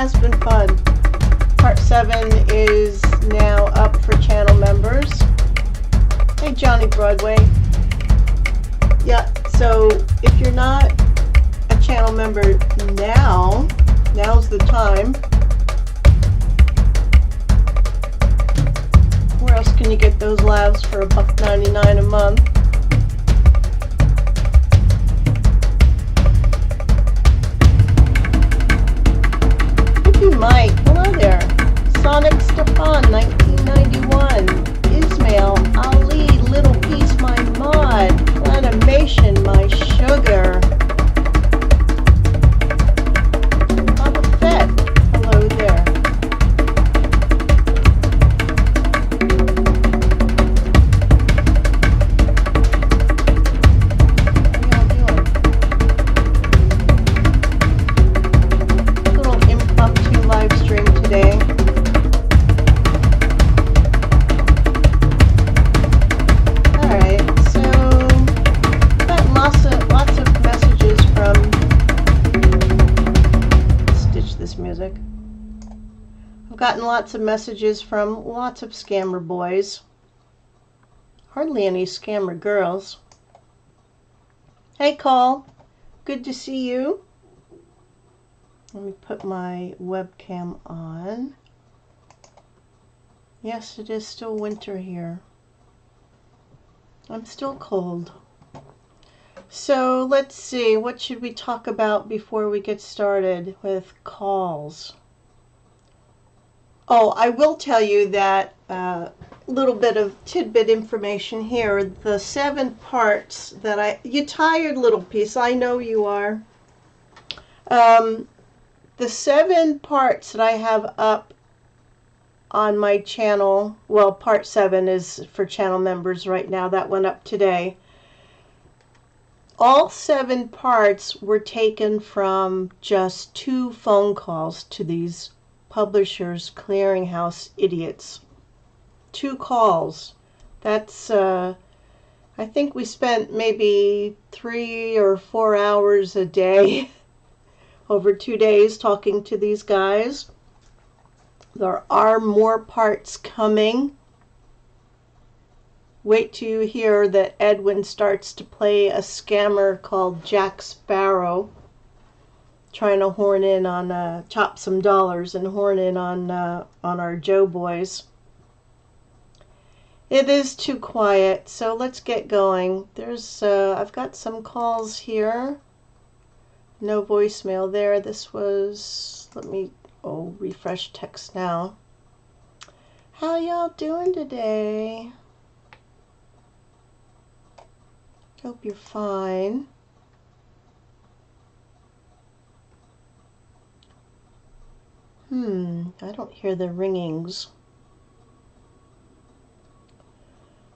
has been fun. Part 7 is now up for channel members. Hey, Johnny Broadway. Yeah, so if you're not a channel member now's the time. Where else can you get those laughs for $1.99 a month? Mike, hello there. Sonic Stefan, 1991. Ismail, Ali, Little Piece, my mod. Clanimation, my sugar. Papa Fett, hello there. Gotten lots of messages from lots of scammer boys. Hardly any scammer girls. Hey Cole, good to see you. Let me put my webcam on. Yes, it is still winter here. I'm still cold. So let's see, what should we talk about before we get started with calls? Oh, I will tell you that little bit of tidbit information here. The 7 parts that you tired, Little Piece, I know you are. The 7 parts that I have up on my channel, well, part 7 is for channel members right now. That went up today. All 7 parts were taken from just 2 phone calls to these Publishers Clearinghouse idiots. 2 calls. That's I think we spent maybe 3 or 4 hours a day over 2 days talking to these guys. There are more parts coming. Wait till you hear that Edwin starts to play a scammer called Jack Sparrow, trying to horn in on, chop some dollars and horn in on our Joe boys. It is too quiet, so let's get going. There's, I've got some calls here. No voicemail there. This was, let me, refresh text now. How y'all doing today? Hope you're fine. I don't hear the ringings.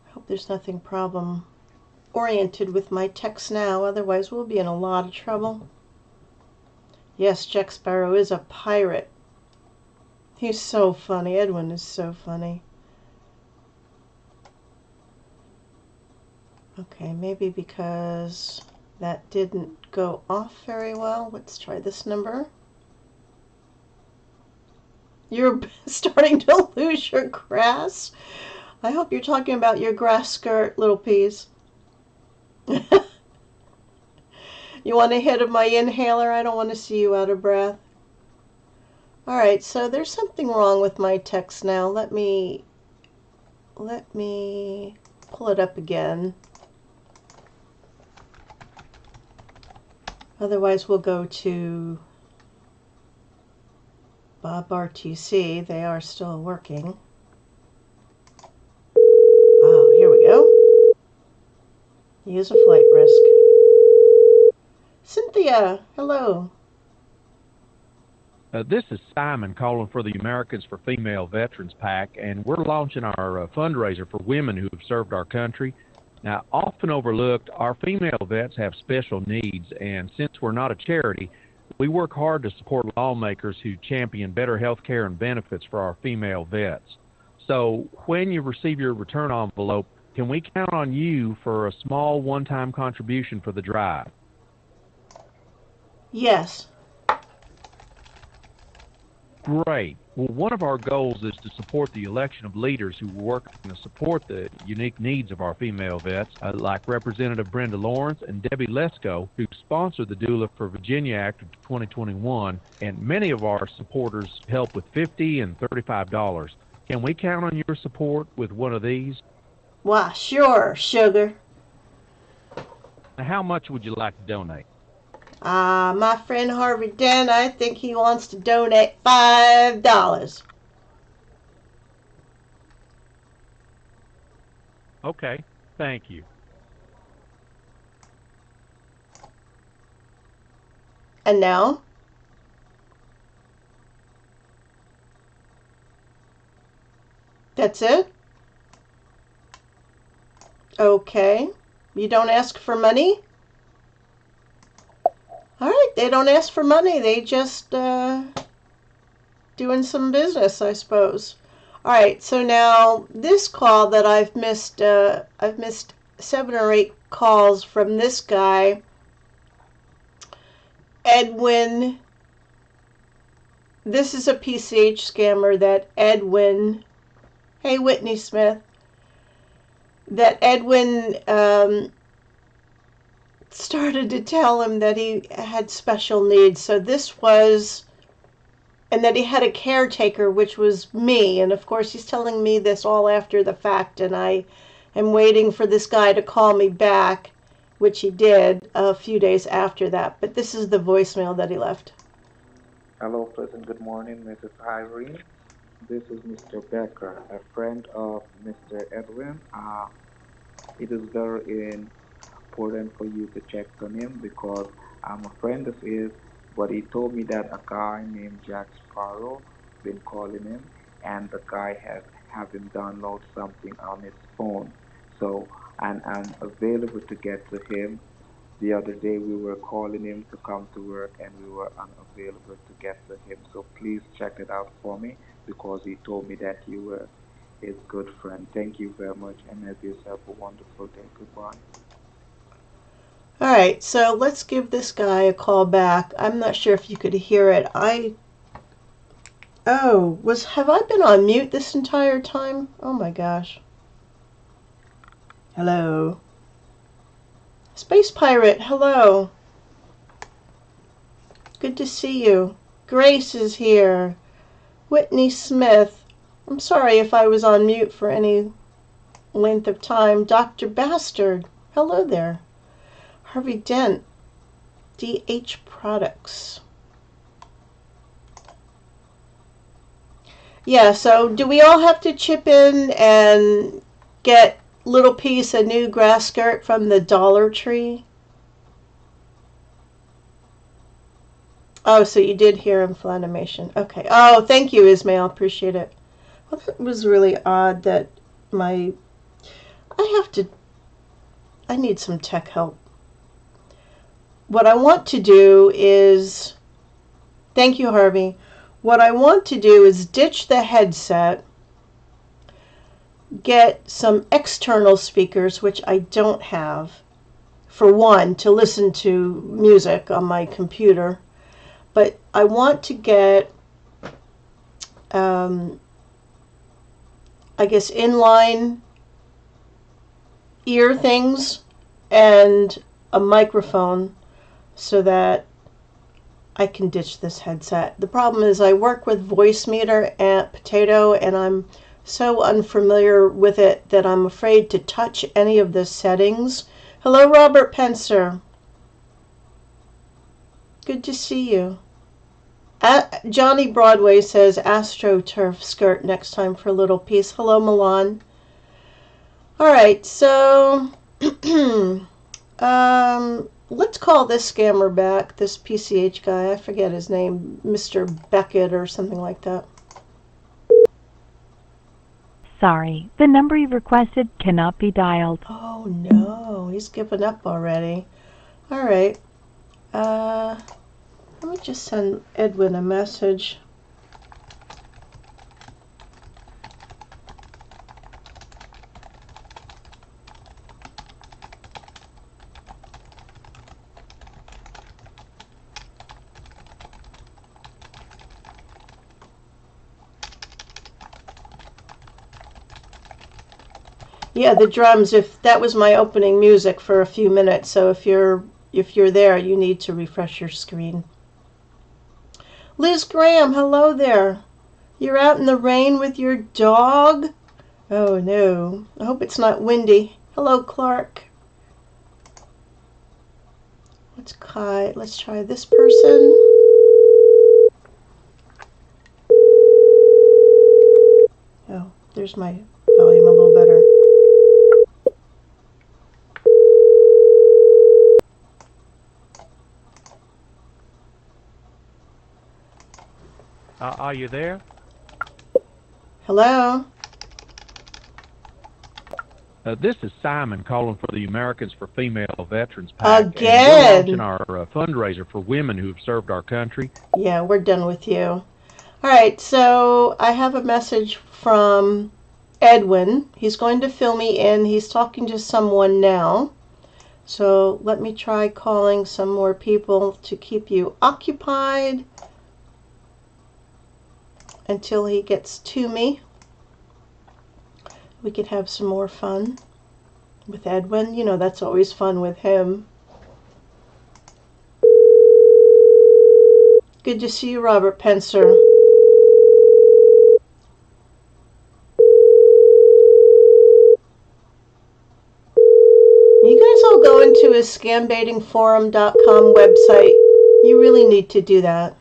I hope there's nothing problem oriented with my text now, otherwise we'll be in a lot of trouble. Yes, Jack Sparrow is a pirate. He's so funny. Edwin is so funny. Okay, maybe because that didn't go off very well. Let's try this number. You're starting to lose your grass. I hope you're talking about your grass skirt, Little Piece. You want a hit of my inhaler? I don't want to see you out of breath. Alright, so there's something wrong with my text now. Let me pull it up again. Otherwise we'll go to Bob RTC. They are still working. Oh, here we go. Use a flight risk. Cynthia, hello. This is Simon calling for the Americans for Female Veterans PAC, and we're launching our fundraiser for women who have served our country. Now, often overlooked, our female vets have special needs, and since we're not a charity, we work hard to support lawmakers who champion better health care and benefits for our female vets. So when you receive your return envelope, can we count on you for a small one-time contribution for the drive? Yes. Great. Well, one of our goals is to support the election of leaders who work to support the unique needs of our female vets, like Representative Brenda Lawrence and Debbie Lesko, who sponsored the Doula for Virginia Act of 2021, and many of our supporters help with $50 and $35. Can we count on your support with one of these? Why, sure, sugar. Now, how much would you like to donate? My friend Harvey Dent, I think he wants to donate $5. Okay, thank you. And now? That's it? Okay. You don't ask for money? All right, they don't ask for money. They just doing some business, I suppose. All right, so now this call that I've missed 7 or 8 calls from this guy, Edwin. This is a PCH scammer that Edwin, hey Whitney Smith, that Edwin started to tell him that he had special needs. So this was, and that he had a caretaker, which was me. And of course, he's telling me this all after the fact, and I am waiting for this guy to call me back, which he did a few days after that. But this is the voicemail that he left. Hello, pleasant good morning, Mrs. Irene. This is Mr. Becker, a friend of Mr. Edwin. It is very important for you to check on him because I'm a friend of his, but he told me that a guy named Jack Sparrow been calling him, and the guy has have him download something on his phone. So, and I'm available to get to him. The other day we were calling him to come to work and we were unavailable to get to him. So please check it out for me because he told me that you were his good friend. Thank you very much and have yourself a wonderful day. Goodbye. All right, so let's give this guy a call back. I'm not sure if you could hear it. Have I been on mute this entire time? Oh my gosh. Hello. Space Pirate, hello. Good to see you. Grace is here. Whitney Smith. I'm sorry if I was on mute for any length of time. Dr. Bastard, hello there. Harvey Dent. DH Products. Yeah, so do we all have to chip in and get little piece of new grass skirt from the Dollar Tree? Oh, so you did hear inflammation. Okay. Oh, thank you, Ismail. Appreciate it. Well, that was really odd that I need some tech help. What I want to do is, thank you, Harvey. What I want to do is ditch the headset, get some external speakers, which I don't have, for one, to listen to music on my computer. But I want to get, I guess, inline ear things and a microphone so that I can ditch this headset. The problem is I work with Voicemeeter and Potato, and I'm so unfamiliar with it that I'm afraid to touch any of the settings. Hello, Robert Pencer. Good to see you. Johnny Broadway says AstroTurf skirt next time for a little piece. Hello, Milan. All right, so let's call this scammer back, this PCH guy. I forget his name, Mr. Beckett or something like that. Sorry, the number you've requested cannot be dialed. Oh no, he's given up already. All right. Let me just send Edwin a message. Yeah, the drums. If that was my opening music for a few minutes, so if you're there, you need to refresh your screen. Liz Graham, hello there. You're out in the rain with your dog? Oh no. I hope it's not windy. Hello, Clark. Let's try this person. Oh, there's my volume a little better. Are you there? Hello? This is Simon calling for the Americans for Female Veterans PAC. Again? And we're launching our fundraiser for women who have served our country. Yeah, we're done with you. All right, so I have a message from Edwin. He's going to fill me in. He's talking to someone now. So let me try calling some more people to keep you occupied until he gets to me. We could have some more fun with Edwin. You know, that's always fun with him. Good to see you, Robert Pencer. You guys all go into his scambaitingforum.com website. You really need to do that.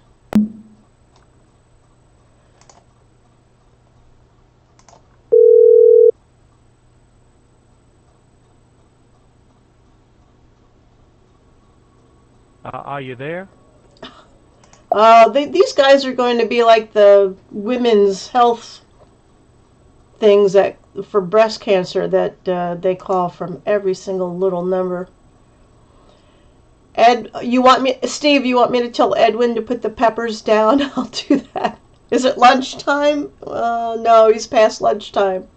Are you there? These guys are going to be like the women's health things that for breast cancer that they call from every single little number. Steve, you want me to tell Edwin to put the peppers down? I'll do that. Is it lunchtime? No, he's past lunchtime.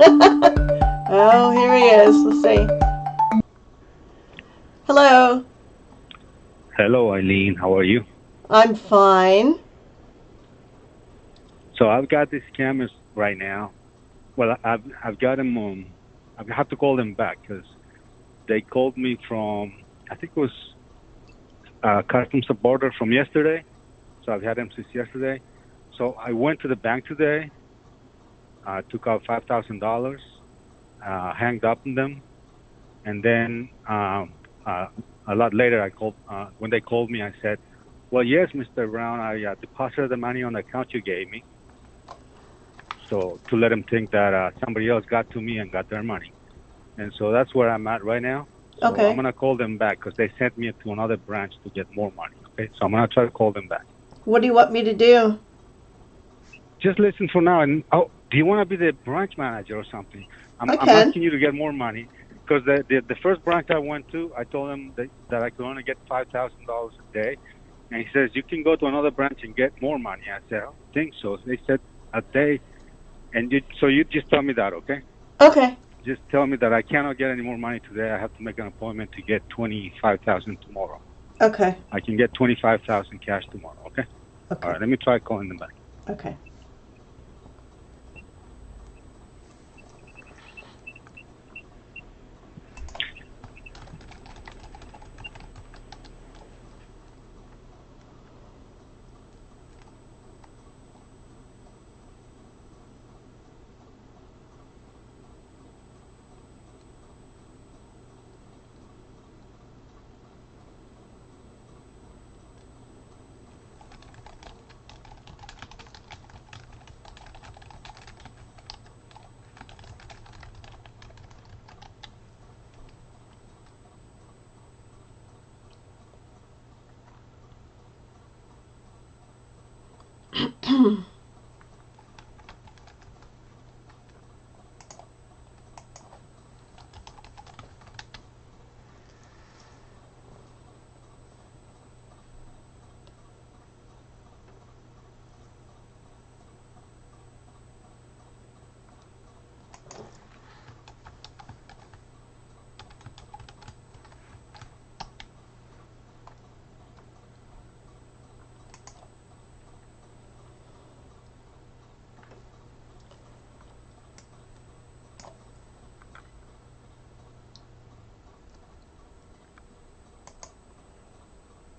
Oh, here he is. Let's see. Hello. Hello, Eileen. How are you? I'm fine. So I've got these scammers right now. Well, I've got them. I have to call them back because they called me from, I think it was Customs and Border from yesterday. So I've had them since yesterday. So I went to the bank today, took out $5,000, hanged up on them, and then a lot later I called. When they called me, I said, "Well, yes, Mr. Brown, I deposited the money on the account you gave me." So to let them think that somebody else got to me and got their money. And so that's where I'm at right now. So Okay. I'm going to call them back because they sent me to another branch to get more money. Okay, so I'm going to try to call them back. What do you want me to do? Just listen for now. And do you want to be the branch manager or something? I'm asking you to get more money because the first branch I went to, I told them that I could only get $5,000 a day. And he says, you can go to another branch and get more money. I said, I don't think so. They said a day. And so you just tell me that, okay? Okay. Just tell me that I cannot get any more money today. I have to make an appointment to get $25,000 tomorrow. Okay. I can get $25,000 cash tomorrow, okay? Okay. All right, let me try calling them back. Okay.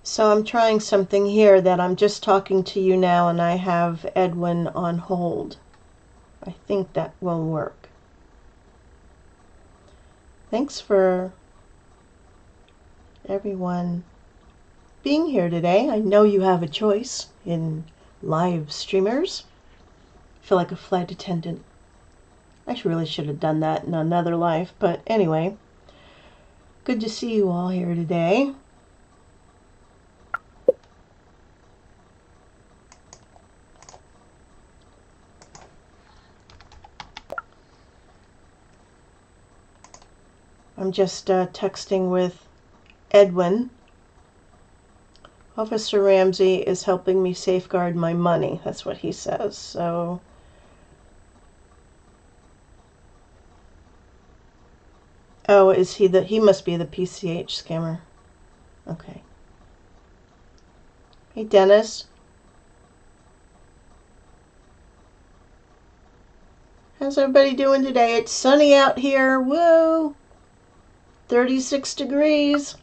So I'm trying something here that I'm just talking to you now and I have Edwin on hold. I think that will work. Thanks for everyone being here today. I know you have a choice in live streamers. I feel like a flight attendant. I really should have done that in another life, but anyway. Good to see you all here today. I'm just texting with Edwin. Officer Ramsey is helping me safeguard my money. That's what he says. So, oh, is he the? He must be the PCH scammer. Okay. Hey, Dennis. How's everybody doing today? It's sunny out here. Woo! 36 degrees.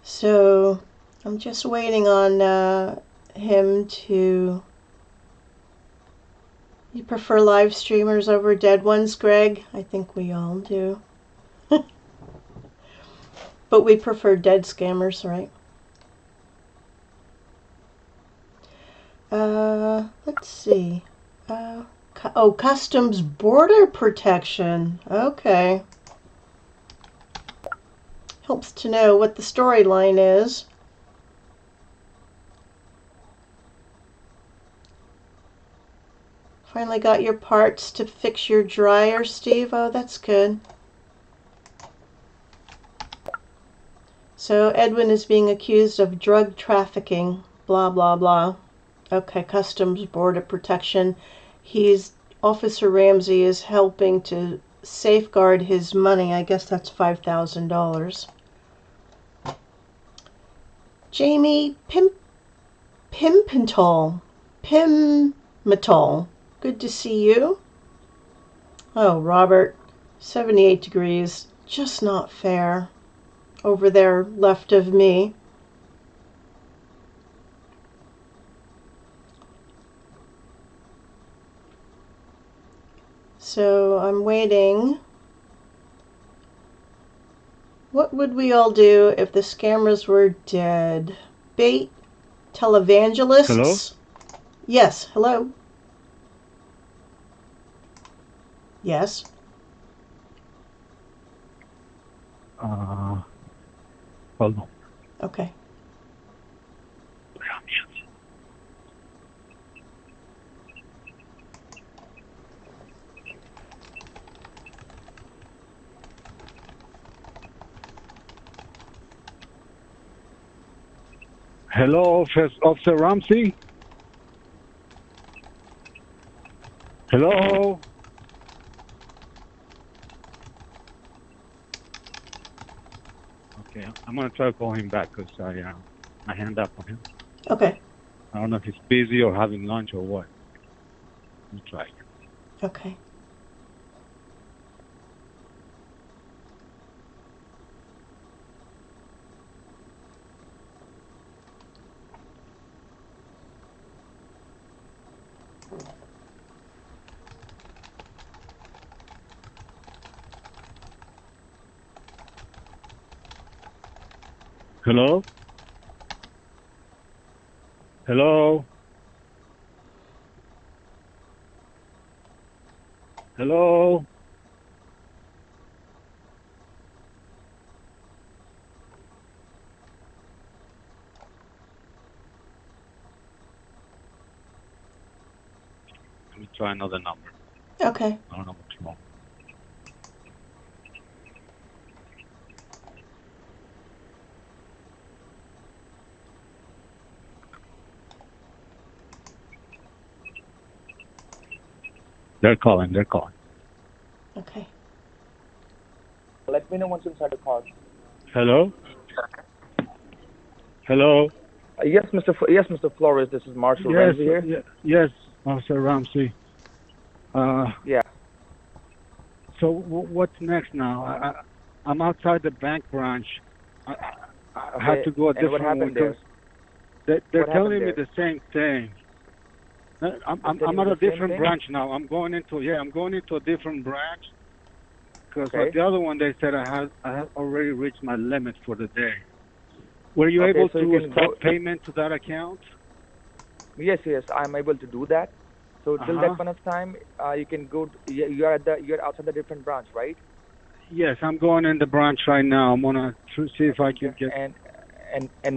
So I'm just waiting on him to... You prefer live streamers over dead ones, Greg? I think we all do. But we prefer dead scammers, right? Let's see. Oh, customs border protection. Okay. Helps to know what the storyline is. Finally got your parts to fix your dryer, Steve. Oh, that's good. So Edwin is being accused of drug trafficking. Blah, blah, blah. Okay, customs border protection. Officer Ramsey is helping to safeguard his money. I guess that's $5,000. Jamie Pimpentol. Good to see you. Oh, Robert, 78 degrees. Just not fair. Over there left of me. So I'm waiting. What would we all do if the scammers were dead? Bait televangelists? Hello? Yes, hello. Yes. Hold on. Okay. Hello, Officer Ramsey? Hello? Okay, I'm going to try to call him back because I hung up on him. Okay. I don't know if he's busy or having lunch or what. Let me try. Okay. Hello? Hello? Hello? Let me try another number. Okay. I don't know what's wrong. They're calling. Okay. Let me know once inside the call. Hello? Hello? Yes, Mr. Flores. This is Marshall Yes, Ramsey here. yes, Officer Ramsey. Yeah. So what's next now? I'm outside the bank branch. I, I have Okay. to go a And what different way happened there? because they're What happened telling me there? the same thing. They're telling I'm you at a the same different thing. branch now. I'm going into a different branch because at Okay. the other one they said I had already reached my limit for the day. Were you Okay. able So you to can stop go. payment to that account? Yes, I'm able to do that. So Uh till that huh. point of time, you can go. You're outside the different branch, right? Yes, I'm going in the branch right now. I'm gonna see if I Okay. can get. And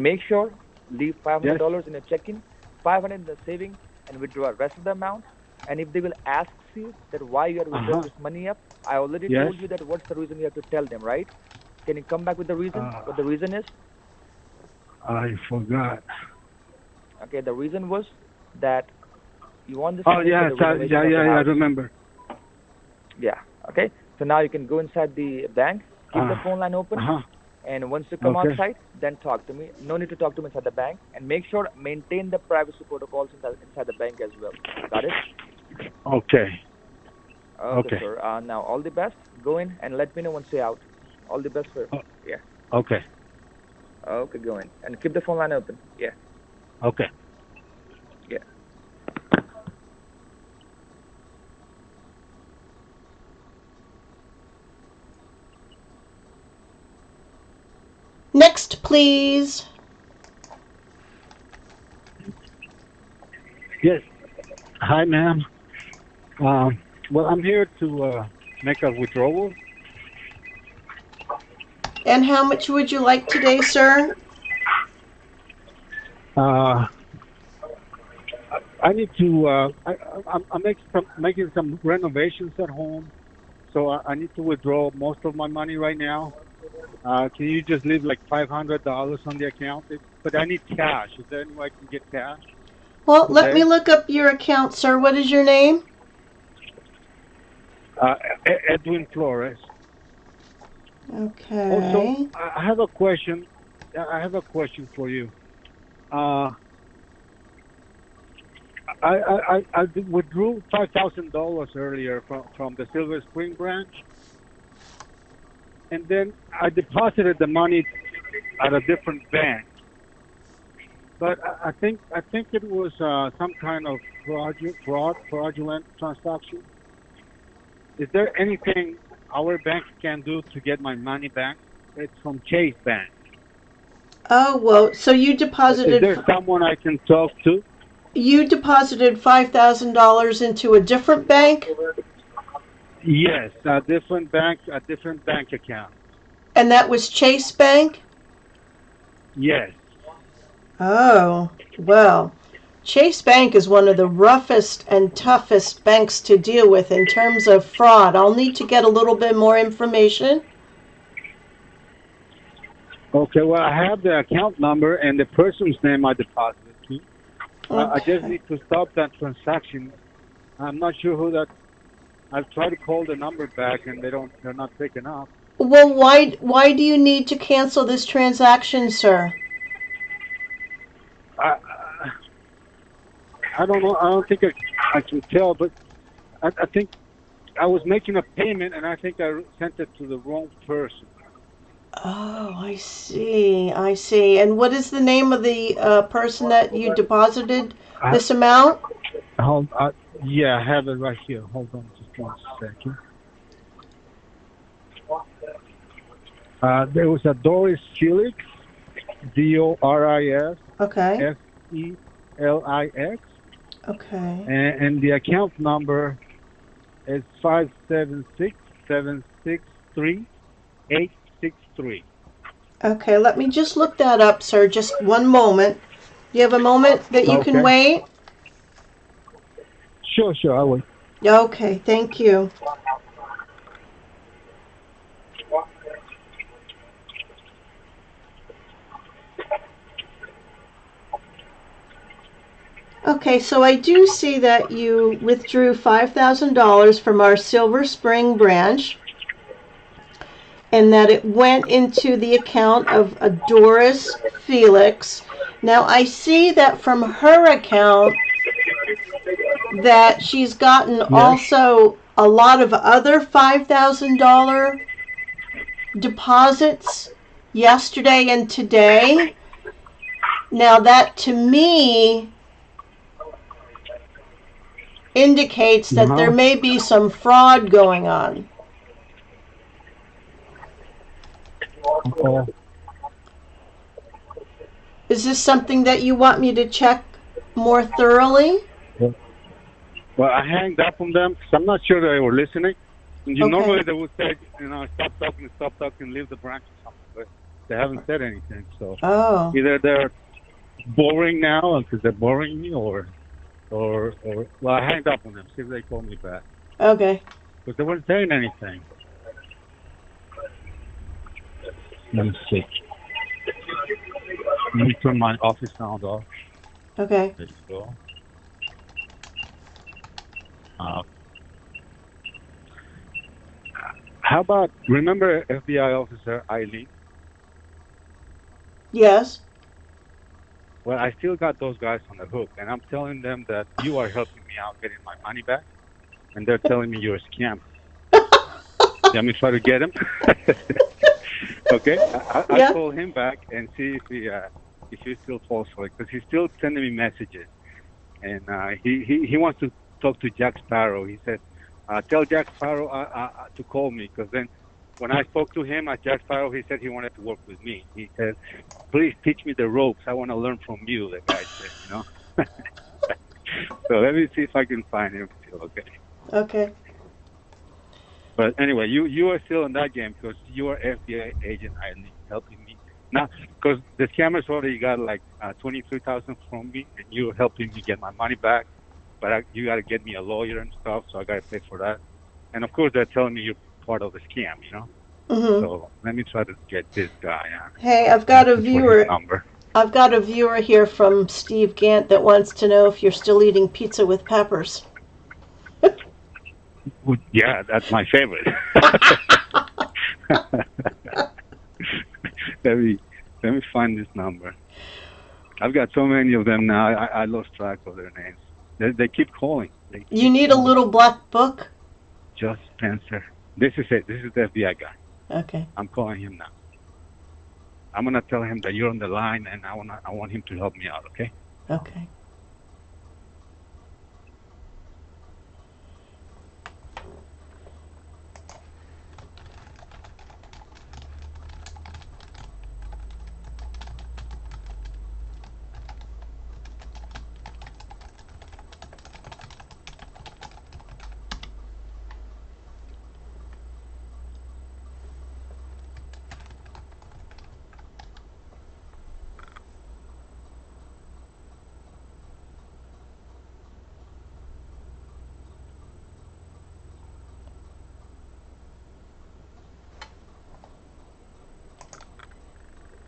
make sure leave five hundred Yes. dollars in your checking, 500 in the saving, and withdraw the rest of the amount. And if they will ask you that why you are Uh withdrawing huh. this money up, I already Yes. told you that what's the reason you have to tell them, right? Can you come back with the reason? Uh, What the reason is? I forgot. Okay, the reason was that you want this Oh money for yes, the renovation of the I house. remember. Yeah. Okay. So now you can go inside the bank, keep the Uh phone line open, huh. and once you come Okay. outside, then talk to me. No need to talk to me inside the bank, and make sure maintain the privacy protocols inside the bank as well. Got it? Okay. Okay, Okay. sir. Now all the best. Go in and let me know once you're out. All the best, sir. O- Yeah. Okay. Okay, go in and keep the phone line open. Yeah. Okay. Yeah. Next, please. Yes. Hi, ma'am. Well, I'm here to make a withdrawal. And how much would you like today, sir? Uh, I need to. I'm making some renovations at home, so I need to withdraw most of my money right now. Can you just leave like $500 on the account? But I need cash. Is there any way I can get cash Well, let me today? look up your account, sir. What is your name? Uh, Edwin Flores. Also, Okay. I have a question. I have a question for you. Uh, I withdrew $5,000 earlier from the Silver Spring branch, and then I deposited the money at a different bank. But I think it was some kind of fraudulent transaction. Is there anything our bank can do to get my money back? It's from Chase Bank. Oh, well, so Is there someone I can talk to? you deposited $5,000 into a different bank, Yes, a different bank account. and that was Chase Bank? Yes. Oh, well, Chase Bank is one of the roughest and toughest banks to deal with in terms of fraud. I'll need to get a little bit more information. Okay. Well, I have the account number and the person's name I deposited to. I just Okay. need to stop that transaction. I'm not sure who that. I've tried to call the number back and they're not picking up. Well, why do you need to cancel this transaction, sir? I I don't know. I don't think I can tell, but I think I was making a payment and I think I sent it to the wrong person. Oh, I see. I see. And what is the name of the person that you deposited I, this amount? hold, I, yeah, I have it right here. Hold on just one second. There was a Doris Felix, Doris Okay. Felix, Okay. and the account number is 576-763-863. Okay, let me just look that up, sir. Just one moment. You have a moment that you can Okay. wait? Sure, I will. Okay, thank you. Okay, so I do see that you withdrew $5,000 from our Silver Spring branch and that it went into the account of a Doris Felix. Now I see that from her account that she's gotten Yes. also a lot of other $5,000 deposits yesterday and today. Now that to me indicates that there Uh-huh. may be some fraud going on. Okay. Is this something that you want me to check more thoroughly? Well, I hanged up on them because I'm not sure they were listening. Normally Okay. they would say, stop talking, leave the branch or something, but they haven't said anything. So Oh, either they're boring now because they're boring me, or well, I hanged up on them. See if they call me back okay. because they weren't saying anything. Let me see. Let me turn my office sound off. Okay. There you go. Uh, how about remember FBI officer Eileen? Yes. Well, I still got those guys on the hook, and I'm telling them that you are helping me out getting my money back, and they're telling me you're a scammer. Let me try to get him. Okay, I Yeah. call him back and see if he still falls for it because he's still sending me messages, and he wants to talk to Jack Sparrow. He said, "Tell Jack Sparrow to call me," because then when I spoke to him at Jack Sparrow, he said he wanted to work with me. He said, "Please teach me the ropes. I want to learn from you." The guy said, So let me see if I can find him still. Okay. Okay. But anyway, you are still in that game because you are FBI agent Eileen helping me now because the scammers already got like 23,000 from me, and you're helping me get my money back. But you got to get me a lawyer and stuff, so I got to pay for that. And of course, they're telling me you're part of the scam. Mhm. So let me try to get this guy. Hey, I'm looking for his number. I've got a viewer here from Steve Gant that wants to know if you're still eating pizza with peppers. Yeah, that's my favorite. let me let me find this number. I've got so many of them now. I lost track of their names. They keep calling. They You keep need a calling. little black book? Just Spencer. This is it. This is the FBI guy. Okay. I'm calling him now. I'm gonna tell him that you're on the line, and I want him to help me out. Okay? Okay.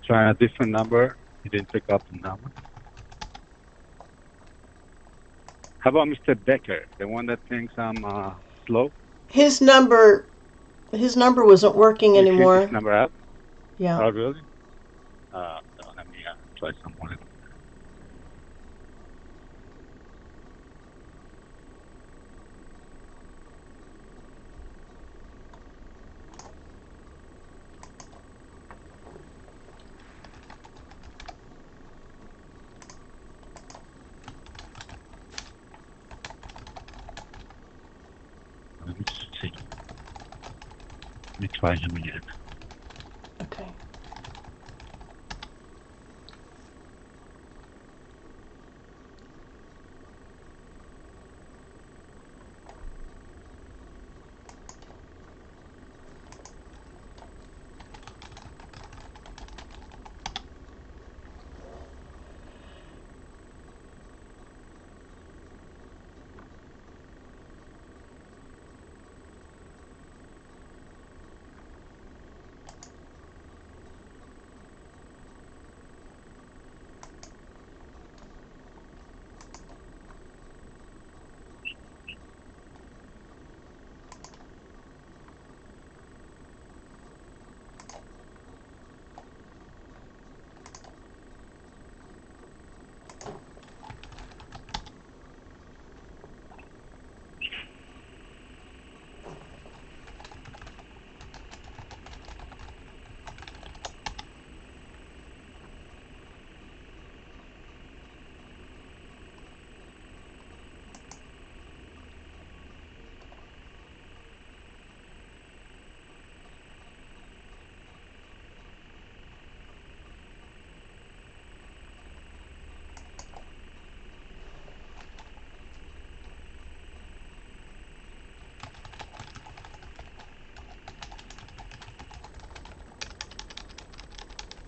Trying a different number. He didn't pick up the number. How about Mr. Becker, the one that thinks I'm slow? His number his number wasn't working You see this anymore. number out? Yeah. Oh, really? No, let me try someone else. Let me see. Let me try him again. Okay.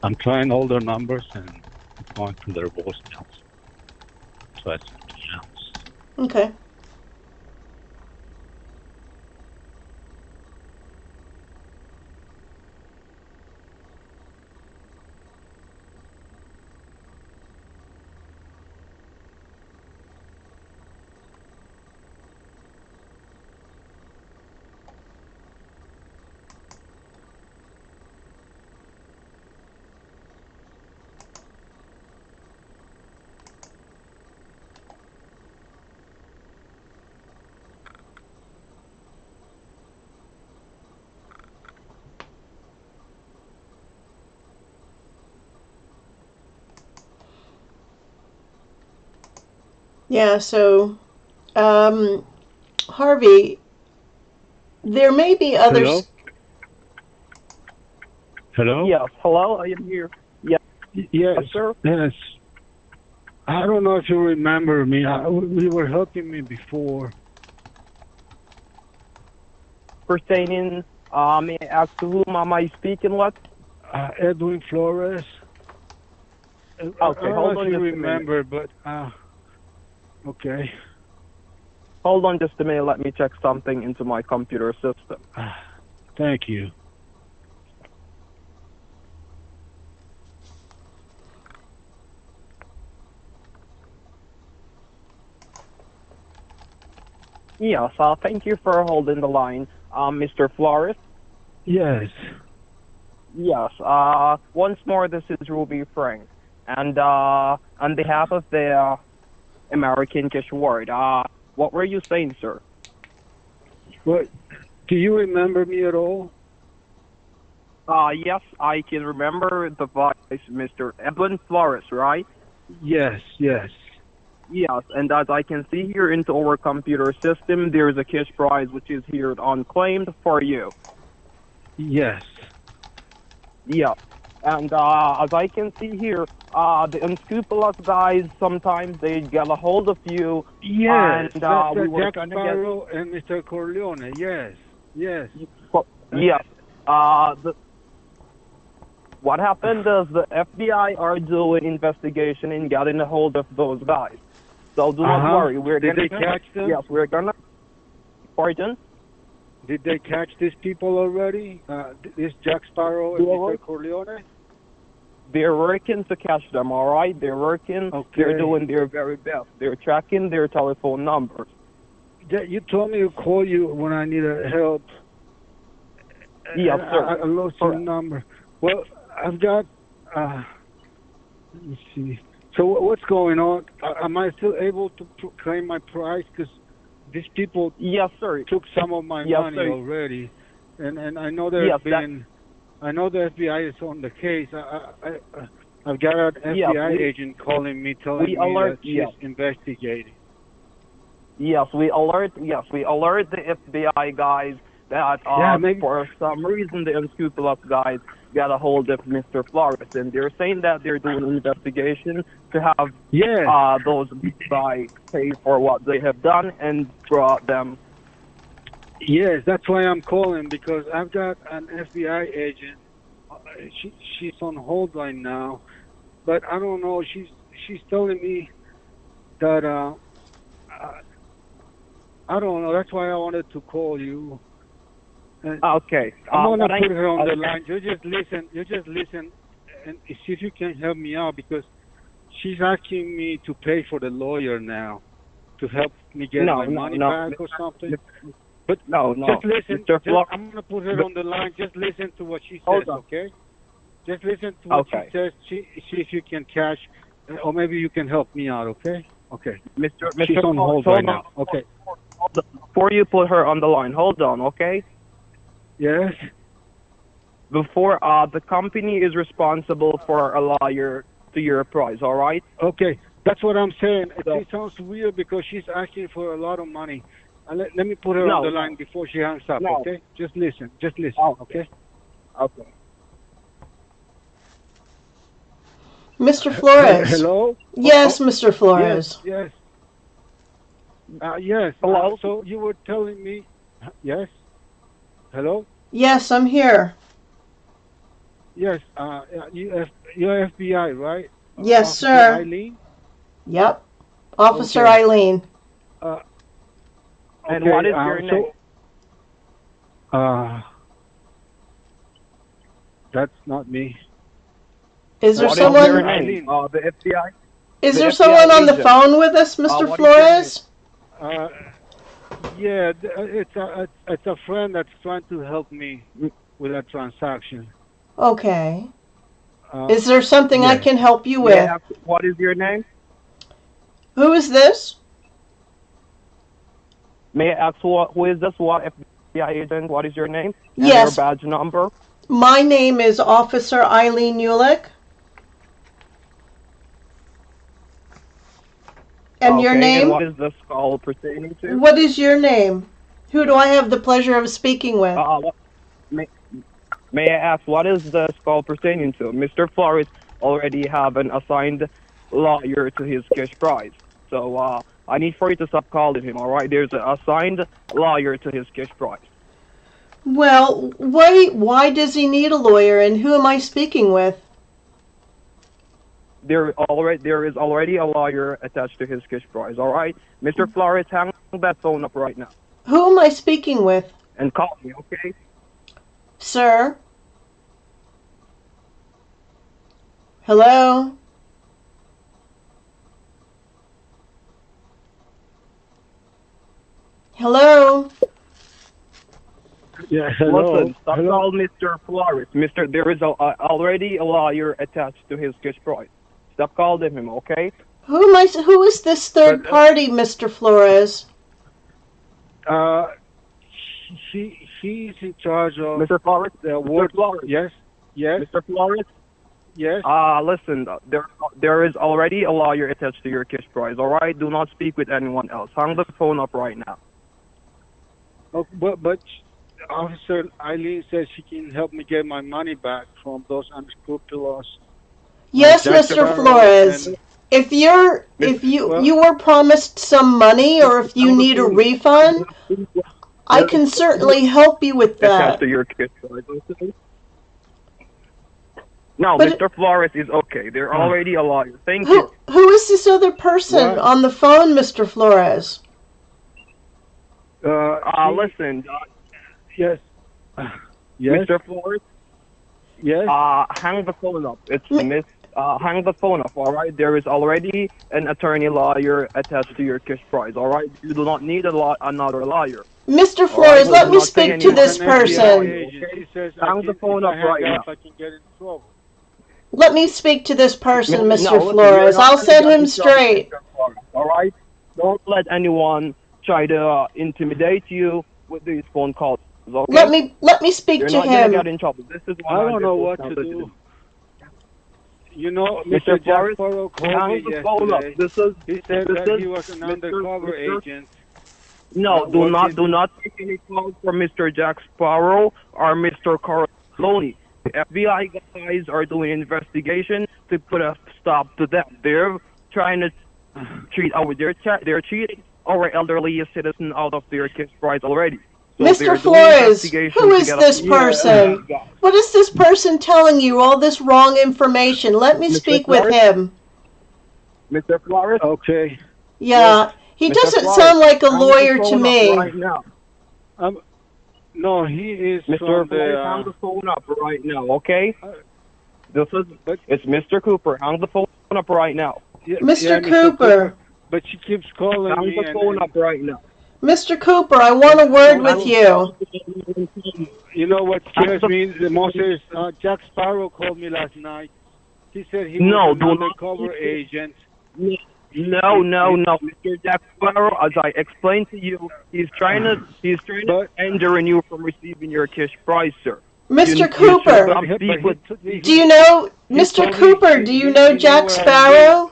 I'm trying all their numbers and going to their voicemails. So that's something else. Okay. Yeah, so, Harvey, there may be Hello? others. Hello? Yes, hello, I am here. Yes, Yes, sir. yes. I don't know if you remember me. We were helping me before. Pertaining, may I ask to whom am I speaking with? Edwin Flores. I Okay, don't hold know on if you just a minute. remember, but okay. Hold on just a minute, let me check something into my computer system. Thank you. Yes, thank you for holding the line, Mr. Flores. Yes. Yes, once more, this is Ruby Frank. And on behalf of the American Cash Ward, what were you saying, sir? What? Do you remember me at all? Yes, I can remember the voice, Mr. Edwin Flores, right? Yes, yes. Yes, and as I can see here into our computer system, there is a cash prize which is here unclaimed for you. Yes. Yeah, and as I can see here, the unscrupulous guys sometimes they get a hold of you. Yes. And we were Jack trying to Sparrow and Mr. Corleone. Yes. Yes. Yes. What happened is the FBI are doing investigation and getting a hold of those guys. So do not worry. Did they catch them? Yes, we're gonna. Pardon? Did they catch these people already? This Jack Sparrow and Mr. Corleone? They're working to catch them, all right? They're working. Okay. They're doing their very best. They're tracking their telephone numbers. You told me to call you when I needed help. Yes, sir. I lost your number. Well, I've got. Let me see. So what's going on? Am I still able to claim my prize? Because these people yes, sir. took some of my money already, and I know there's been. I know the FBI is on the case. I've got an FBI agent calling me, telling me that she's investigating. Yes, we alert. Yes, we alert the FBI guys that for some reason the unscrupulous guys got a hold of Mr. Flores, and they're saying that they're doing an investigation to have those guys pay for what they have done and brought them. Yes, that's why I'm calling, because I've got an FBI agent. She's on hold right now, but I don't know. She's telling me that I don't know. That's why I wanted to call you. Okay. I'm gonna put her on the line. You just listen, and see if you can help me out, because she's asking me to pay for the lawyer now to help me get my money back or something. But just listen. I'm gonna put her on the line. Just listen to what she says, okay? Just listen to what she says. See if you can catch, or maybe you can help me out, okay? Okay. She's on hold right now. Okay. Before you put her on the line, hold on, okay? Yes. Before the company is responsible for a lawyer to your price, all right? Okay, that's what I'm saying. It sounds weird because she's asking for a lot of money. Let me put her on the line before she hangs up, okay? Just listen. Okay? Okay. Mr. Flores. Hello? Yes, Mr. Flores. Yes. Yes. Hello? So you were telling me... Yes? Hello? Yes, I'm here. Yes. You're FBI, right? Yes, Officer sir. Eileen. Yep. Officer Okay. Eileen. Okay. And what is your name? That's not me. Is there What is someone? your name? The FBI. Is The there FBI someone on the agent. phone with us, Mr. What is your Flores? Yeah, it's a friend that's trying to help me with a transaction. Okay. Is there something I yes. can help you May I with? ask what is your name? Who is this? May I ask who is this? What FBI agent? What is your name? And Yes. your badge number? My name is Officer Eileen Ulick. And your Okay, name? And what is this call pertaining to? What is your name? Who do I have the pleasure of speaking with? May I ask what is this call pertaining to? Mr. Flores already have an assigned lawyer to his cash prize. So I need for you to stop calling him, all right? There's an assigned lawyer to his cash prize. Well, why does he need a lawyer, and who am I speaking with? There is already a lawyer attached to his cash prize, all right? Mr. Flores, hang that phone up right now. Who am I speaking with? And call me, okay? Sir? Hello? Hello? Yeah, hello. Listen, stop calling Mr. Flores. There is already a lawyer attached to his cash prize. Stop calling him, okay? Who is this third party, Mr. Flores? She's in charge of Mr. Flores? the work. Mr. Flores? Yes. Mr. Flores? Yes. Listen, there is already a lawyer attached to your cash prize, all right? Do not speak with anyone else. Hang the phone up right now. Oh, but Officer Eileen says she can help me get my money back from those unscrupulous. Yes, Mr. Flores. If you were promised some money, or if you need a refund, I can certainly help you with that. Attached to your cash prize, okay? No, But Mr. Flores is okay. They're already a lawyer. Thank you. Who is this other person on the phone, Mr. Flores? Listen. Yes. Yes. Mr. Flores? Yes. Hang the phone up. Hang the phone up, all right? There is already an attorney lawyer attached to your cash prize, all right? You do not need another lawyer. Mr. Flores, Right, let me speak to this person. Hang the phone up right now. I can get in trouble. Let me speak to this person, No, Mr. listen, Flores. you're not I'll gonna set get him in trouble, straight. Mr. Flores, all right? Don't let anyone try to intimidate you with these phone calls, okay? Let me speak You're to not gonna him. get in trouble. This is I don't know what to do. You know, Mr. Jack Flores, Sparrow called hang me the phone up. yesterday. He said that he was an undercover agent. No, do not take any calls from Mr. Jack Sparrow or Mr. Carloni. The FBI guys are doing an investigation to put a stop to them. They're trying to they're cheating our elderly citizen out of their cash prize already. So Mr. Flores, who is this person? What is this person telling you all this wrong information? Let me speak with him. Mr. Flores? Okay. Yeah, he Mr. doesn't Flores, sound like a hang the lawyer to phone up me. right now. No, he is Mr. from Flores, hang the phone up right now, okay? It's Mr. Cooper. Hang the phone up right now. Mr. Cooper. But she keeps calling Hang me. the phone up right now. Mr. Cooper, I want a word with you. You know what scares me the most is Jack Sparrow called me last night. He said he was an undercover agent. No, Mr. Jack Sparrow, as I explained to you, he's trying to hinder you from receiving your cash prize, sir. Mr. Cooper, do you know, Mr. Cooper, do you know Jack Sparrow?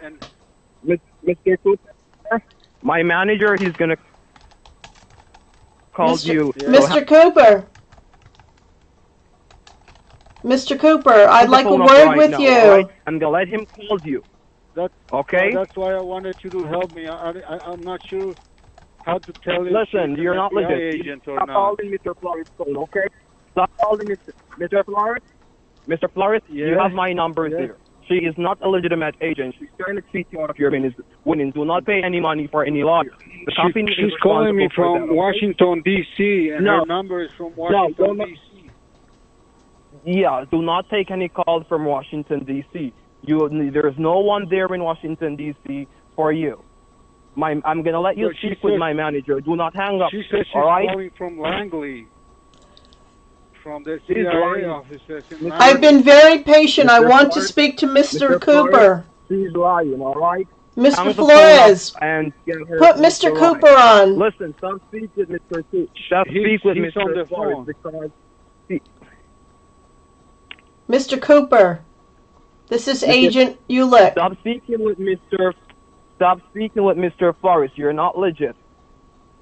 Mr. Cooper, my manager, he's going to call you. Mr. Cooper. Mr. Cooper, I'd like a word with you. Right? I'm going to let him call you. Okay? That's why I wanted you to help me. I'm not sure how to tell you. Listen, you're not legit. Agent or Stop not. calling Mr. Flores' phone, okay? Stop calling Mr. Flores. Mr. Flores, Yes. you have my number Yes. there. She is not a legitimate agent. She's trying to cheat you out of your winnings. Do not pay any money for any lawyer. The company She's is calling me responsible for from that, okay? Washington, D.C., and No. her number is from Washington, no. D.C. Yeah, do not take any calls from Washington, D.C. There's no one there in Washington, D.C. for you. I'm going to let you But she speak with said- my manager. Do not hang up. She said she's all right? calling from Langley, from the She's CIA lying. offices in Mr. Langley. I've been very patient. I Mr. want to Flores? speak to Mr. Flores, Cooper. she's lying, all right? Mr. Hang the phone Flores, up and get her put to Mr. the Cooper line. on. Listen, stop speaking with Mr. Cooper. Stop He's- speak with he's Mr. on the Flores phone. because Mr. Cooper, this is Agent Ulick. Stop speaking with Mr. Flores. You're not legit.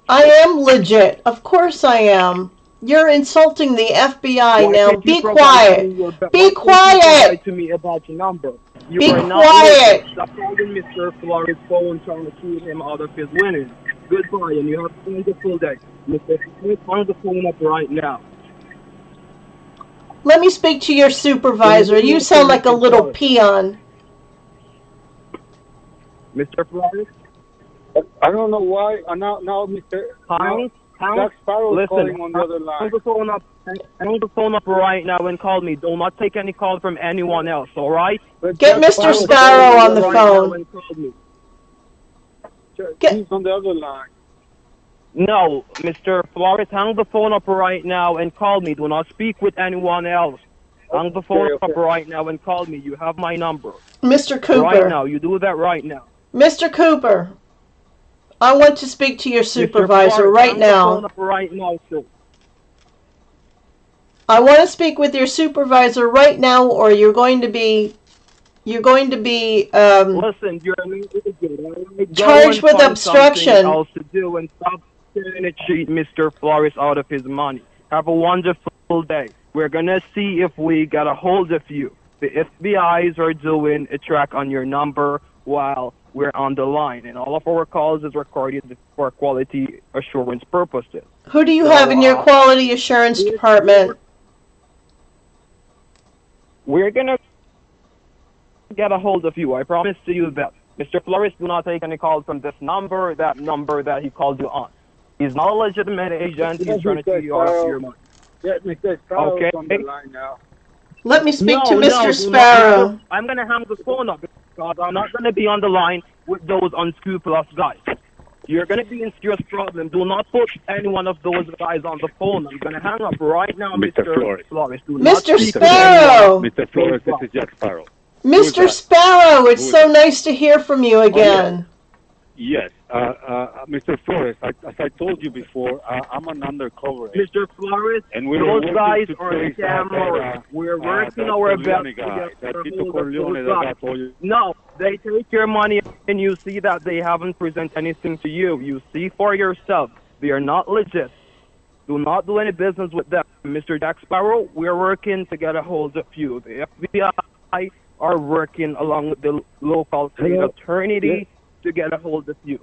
I am legit. Of course I am. You're insulting the FBI Why now. can't you Be provide quiet. me your- Be why can't you quiet. provide to me about your number. You Be are not quiet. legit. Stop calling Mr. Flores' phone trying to cheat him out of his winnings. Goodbye, and you have a wonderful day. Mr. Flores, hang the phone up right now. Let me speak to your supervisor. You sound like a little peon. Mr. Flores, I don't know why. Now, Mr. hang Jack Sparrow is Listen, calling on the other line. hang the phone up. Hang the phone up right now and call me. Do not take any calls from anyone else, all right? But Get Jack Mr. Sparrow is Sparrow calling on the Right phone. now and call me. Get- He's on the other line. No, Mr. Flores, hang the phone up right now and call me. Do not speak with anyone else. Hang the phone Okay. up right now and call me. You have my number. Mr. Right Cooper. now. You do that right now. Mr. Cooper. I want to speak to your supervisor Mr. Flores, right hang the now. phone up right now, sir. I want to speak with your supervisor right now, or you're going to be Listen, you're an idiot. All right? Go charged and with find obstruction. something else to do and stop trying to cheat Mr. Flores out of his money. Have a wonderful day. We're gonna see if we got a hold of you. The FBI's are doing a track on your number while we're on the line, and all of our calls is recorded for quality assurance purposes. Who do you So, have in your quality assurance department? We're gonna get a hold of you. I promise to you that. Mr. Flores, do not take any calls from this number, that number that he called you on. He's not a legitimate agent. He's trying to cheat you out of your money. Yeah, Mr. Sparrow Okay. is on the line now. Let me speak to No, Mr. do Sparrow. not. I'm going to hang the phone up because I'm not going to be on the line with those unscrupulous guys. You're going to be in serious problem. Do not put any one of those guys on the phone. I'm going to hang up right now, Mr. Mr. Flores. Do not Mr. speak to Sparrow! Mr. Flores, this is Jack Sparrow. Mr. that? Sparrow, it's Who is so nice to hear from you again. Yes, Mr. Flores, as I told you before, I'm an undercover agent. Mr. Flores, And we those were guys working to are trace scammers. We're working that our Corleone best to guy, get that a Tito hold of Corleone those that guys. got all you. No, they take your money and you see that they haven't presented anything to you. You see for yourself. They are not legit. Do not do any business with them. Mr. Jack Sparrow, we're working to get a hold of you. The FBI are working along with the local state Hello? attorney to get a hold of you.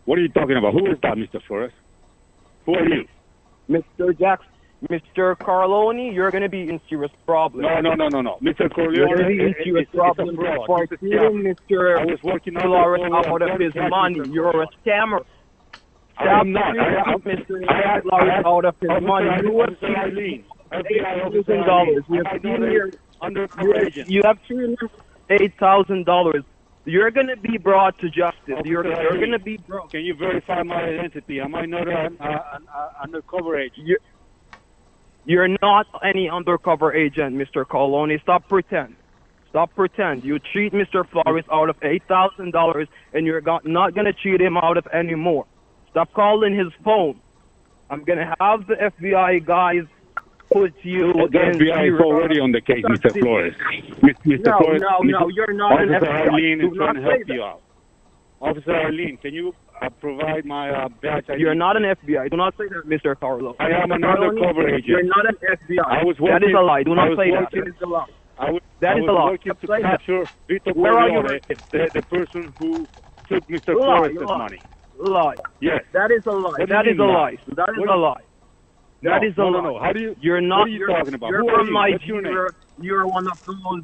What are you talking about? Who is that, Mr. Flores? Who are you? Mr. Carloni, you're going to be in serious problem. No. Mr. Corleone You're going to be in is serious a problem fraud. for He's a stealing scammer. Mr. I was working Flores undercover out of his contract, money. Mr. You're a scammer. I'm not. Mr. Flores out of his money. You have Officer Eileen. $8,000. We have seen here. Undercover agent. You have $8,000. You're going to be brought to justice. You're going to be brought. Can you verify my identity? Am I not an undercover agent? You're not any undercover agent, Mr. Coloni. Stop pretend. Stop pretend. You cheat Mr. Flores out of $8,000, and you're not going to cheat him out of any more. Stop calling his phone. I'm going to have the FBI guys put you The FBI is already on the case, Mr. Flores. Mr. Flores, No, you're not an Officer FBI. Eileen is Do trying not to help say that. you out. Officer Eileen, can you provide my badge ID? You're not an FBI. Do not say that, Mr. Carlo. I am an Mr. Carloni, undercover agent. You're not an FBI. I was That is working- a lie. Do I not was say that. working- That is a lie. I was That is a lie. working to Say that. capture Vito Where are you Corleone, the person who took Mr. Lie, Flores' lie. money. Lie. Yes. That is a lie. What do That you is a mean lie. lie? That is What- a lie. That is a lie. No. How do you? You're not. What are you talking about? You're Who are from you? What's your Nigeria. name? You're one of those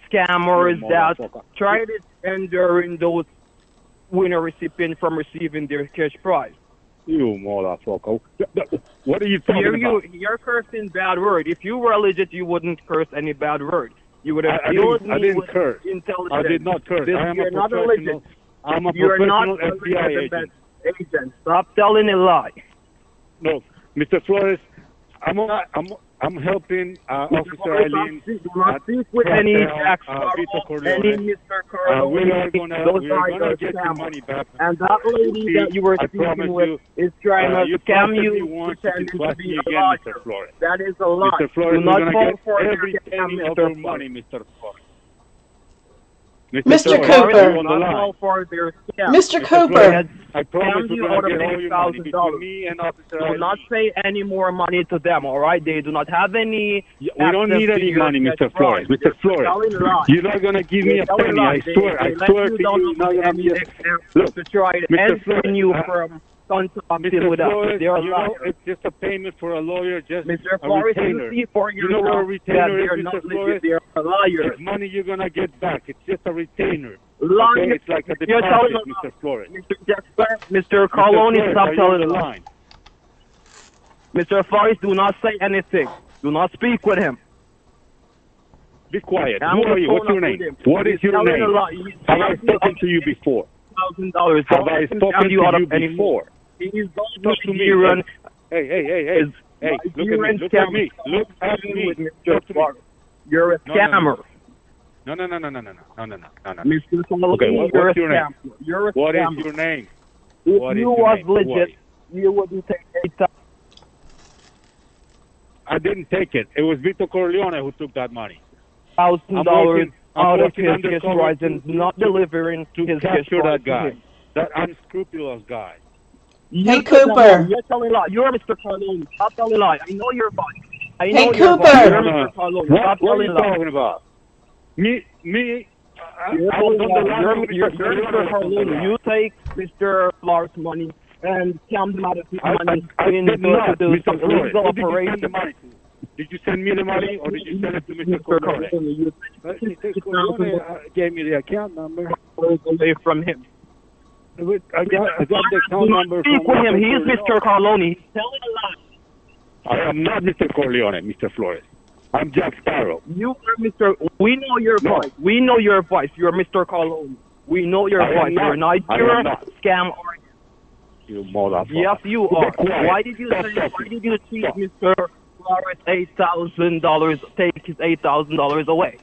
scammers that tried it and during those winner recipient from receiving their cash prize. You motherfucker. What are you talking about? You're cursing bad word. If you were legit, you wouldn't curse any bad word. You would have filled me with curse. intelligence. I did not curse. I am a professional. I'm a You're professional not FBI agent. Stop telling a lie. No, Mr. Flores, I'm helping Officer Eileen. Do not speak with any Jack Sparrow, any Mr. Carl. We are gonna get your money back. And that lady that you were speaking with is trying to scam you, pretending to be a lawyer. Mr. Flores. That is a lie. Mr. Flores, do not fall for every your scam, penny of Mr. your money, Mr. Flores. Mr. Flores, Cooper. on the line. Mmr. Cooper. I promise you we're out going of to get all your money between $8,000. me and Officer Do Eileen. not say any more money to them, all right? They do not have any. We don't need any money, Mr. Flores. Mr. Flores, you're not going to give me a penny. I swear. I swear to you, you're not going to give me a Look, to try to end you from contacting with us. Flores, you know, it's just a payment for a lawyer, just Mr. Flores, a retainer. you see for You know what a retainer is, not Mr. Flores? They're liars. It's money you're going to get back. It's just a retainer. Liars. Okay? It's like a You're deposit, telling Mr. Flores. Mr. Carloni, stop telling the us. line. Mr. Flores, do not say anything. Do not speak with him. Be quiet. I'm Who are gonna you? phone What's your up with name? him. What is He's your telling a name? lie. He's Have I spoken to you before? $1,000. Have I spoken to you before? He's Talk to me. run. Hey, look at me. Look at me. Look at me. Talk to me. You're a scammer. No. Mr. Solomon, Okay, you're what's your a name? scammer. You're a What is scammer. your name? If What is you your was name? Who are legit, you wouldn't take $8,000. I didn't take it. It was Vito Corleone who took that money. $1,000 out of his cash undercover prize and not delivering to his cash capture prize that to guy, him. that unscrupulous guy. Hey, Cooper. You're telling lies. You're Mr. Carloni. Stop telling lies. I know your voice. I know Hey, your Cooper. voice. You're Mr. Carloni. Stop What are telling you lies. talking about? Me, I You're was on the line. Mr. Carloni. You take Mr. Flores' money and scam them out of his money I did not, do some Mr. Flores. illegal Who did you send the operation. money to? Did you send me the money or did you send it to Mr. Corleone? Mr. Corleone gave me the account number. Away from him. I got the account number from Speak with him. He is Corleone. Mr. Carloni. He's telling a lie. I am not Mr. Corleone, Mr. Flores. I'm Jack Sparrow. You are Mr. We know your voice. We know your voice. You're Mr. Carloni. We know your voice. You're not. You're a scam artist. You motherfucker. Yes, you are. quiet. Why did you cheat Mr. Flores $8,000? Take his $8,000 away.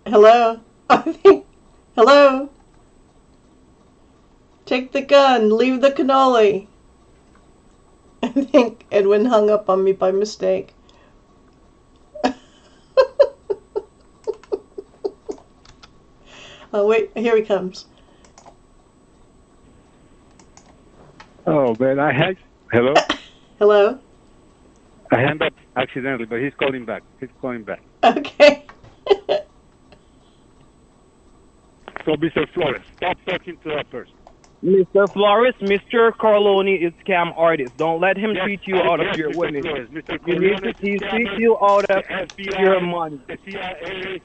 Hello? Hello? Take the gun. Leave the cannoli. I think Edwin hung up on me by mistake. Oh, wait. Here he comes. Oh, man, Hello? Hello? I hung up accidentally, but he's calling back. Okay. So, Mr. Flores, stop talking to that person. Mr. Flores, Mr. Carloni is scam artist. Don't let him cheat you out of your Mr. winnings. Flores, Mr. You need to cheat you out of your money. The CIA.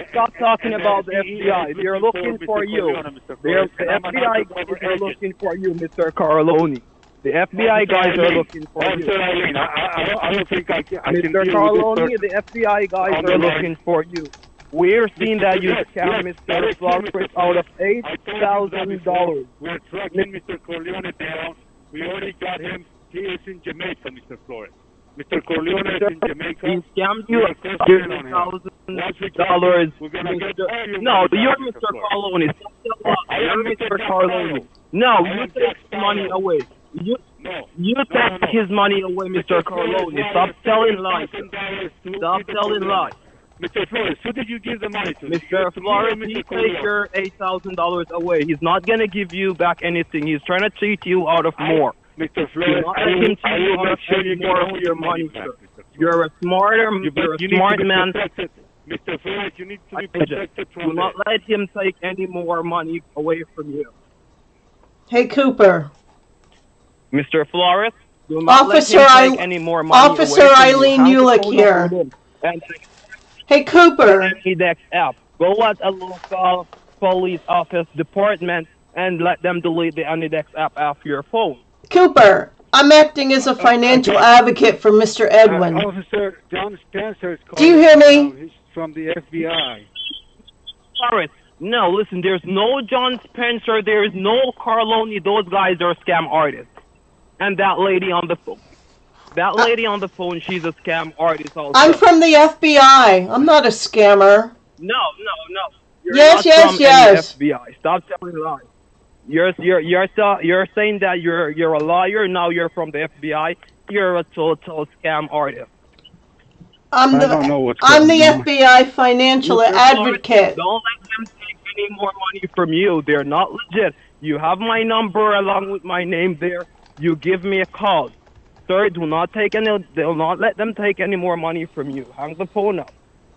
Stop talking about the FBI. They're looking for you. The FBI guys are looking for you, Mr. Carloni. The FBI guys are looking for you. I don't think I can Mr. deal Carloni, with the FBI guys are looking for you. We're seeing that you scam Mr. Flores out of $8,000. We're tracking Mr. Corleone down. We already got him. He is in Jamaica, Mr. Flores. Mr. Corleone is in Jamaica. He scammed you out of $8,000. No, you're Mr. Carloni. You're Mr. Carloni. No, you take his money away. You take his money away, Mr. Carloni. Stop telling lies. Stop telling lies. Mr. Flores, who did you give the money to? Mr. Flores, he take your $8,000 away. He's not going to give you back anything. He's trying to cheat you out of more. Mr. Flores, I will make sure you get all your money, sir. You're a smart man. Mr. Flores, you need to be protected from Do not let him take any more money away from you. Hey, Cooper. Mr. Flores, do not Officer let him take any more money Officer away from Eileen you. Ulick here. And Hey, Cooper. Anidex app. Go at a local police office department and let them delete the Anidex app off your phone. Cooper, I'm acting as a financial advocate for Mr. Edwin. Officer John Spencer is calling. Do you hear me? He's from the FBI. Sorry. No, listen, there's no John Spencer, there's no Carloni. Those guys are scam artists. And that lady on the phone. That lady on the phone, she's a scam artist also. I'm from the FBI. I'm not a scammer. No. You're Yes, not yes. from any FBI. Stop telling lies. You're saying that you're a lawyer, now you're from the FBI. You're a total scam artist. I'm the FBI financial advocate. Don't let them take any more money from you. They're not legit. You have my number along with my name there. You give me a call. Sir, do not let them take any more money from you. Hang the phone up.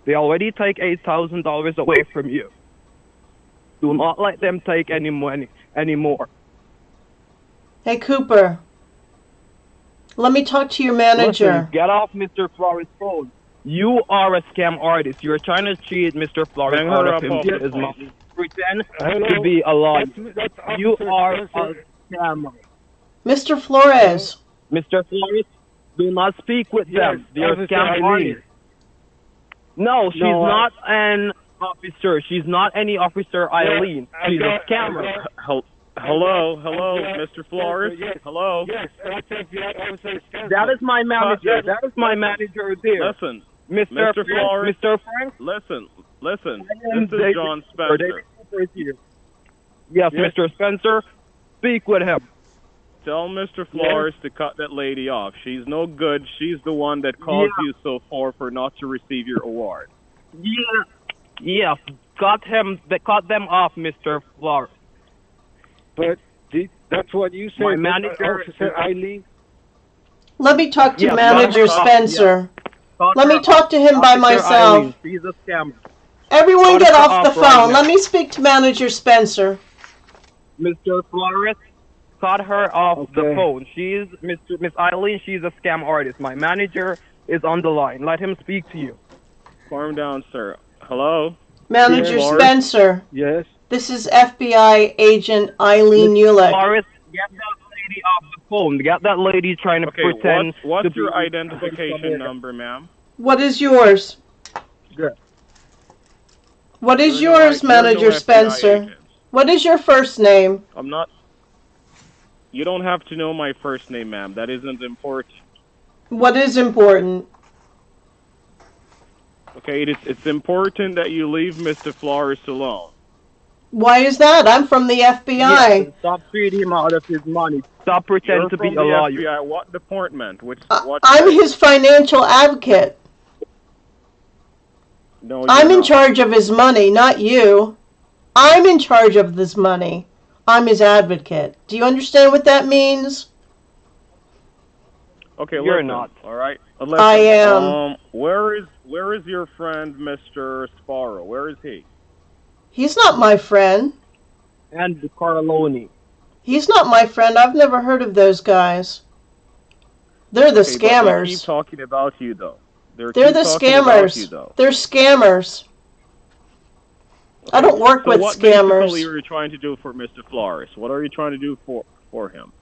They already take $8,000 away from you. Do not let them take any money anymore. Hey, Cooper. Let me talk to your manager. Listen, get off Mr. Flores' phone. You are a scam artist. You're trying to cheat Mr. Flores out of his money. Pretend to be a lawyer. You are a scammer. Mr. Flores. Mr. Flores, do not speak with them. They're scam artists. No, she's not an officer. She's not any officer, Eileen. She's a scammer. Hello, Mr. Flores. Hello. Yes, that is my manager. That is my manager there. Listen, Mr. Flores. Mr. Frank. Listen. This is John Spencer. Yes, Mr. Spencer. Speak with him. Tell Mr. Flores to cut that lady off. She's no good. She's the one that caused you so far for not to receive your award. Yeah. Cut them off, Mr. Flores. But that's what you said, my manager, Officer Eileen. Let me talk to Manager Spencer. Let me talk to him by myself. Eileen. She's a scammer. Everyone get off the phone. Let me speak to Manager Spencer. Mr. Flores, cut her off the phone. She's Miss Eileen. She's a scam artist. My manager is on the line. Let him speak to you. Calm down, sir. Hello? Manager Spencer. Yes? This is FBI agent Eileen Ulick. Flores, get that lady off the phone. Get that lady trying to pretend. What's your identification number, ma'am? What is yours? Good. What is yours, Manager Spencer? What is your first name? I'm not... You don't have to know my first name, ma'am. That isn't important. What is important? Okay, it's important that you leave Mr. Flores alone. Why is that? I'm from the FBI. Yeah, stop feeding him out of his money. Stop pretending to be a lawyer. FBI. What department? I'm his financial advocate. No, I'm in charge of his money, not you. I'm in charge of this money. I'm his advocate. Do you understand what that means? Okay, you're not. All right. Listen, I am. Where is your friend, Mr. Sparrow? Where is he? He's not my friend. And Carloni. He's not my friend. I've never heard of those guys. They're the scammers. They keep talking about you, though. They're the scammers. They're scammers. Okay. I don't work with scammers. What are you trying to do for Mr. Flores? What are you trying to do for him?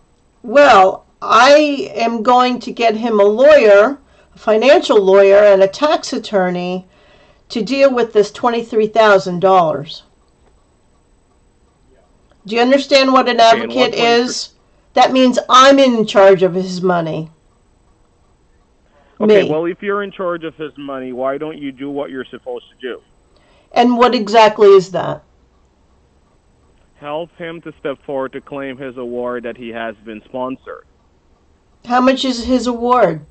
Well, I am going to get him a lawyer, a financial lawyer, and a tax attorney to deal with this $23,000. Do you understand what an advocate is? That means I'm in charge of his money. Okay, well, if you're in charge of his money, why don't you do what you're supposed to do? And what exactly is that? Help him to step forward to claim his award that he has been sponsored. How much is his award?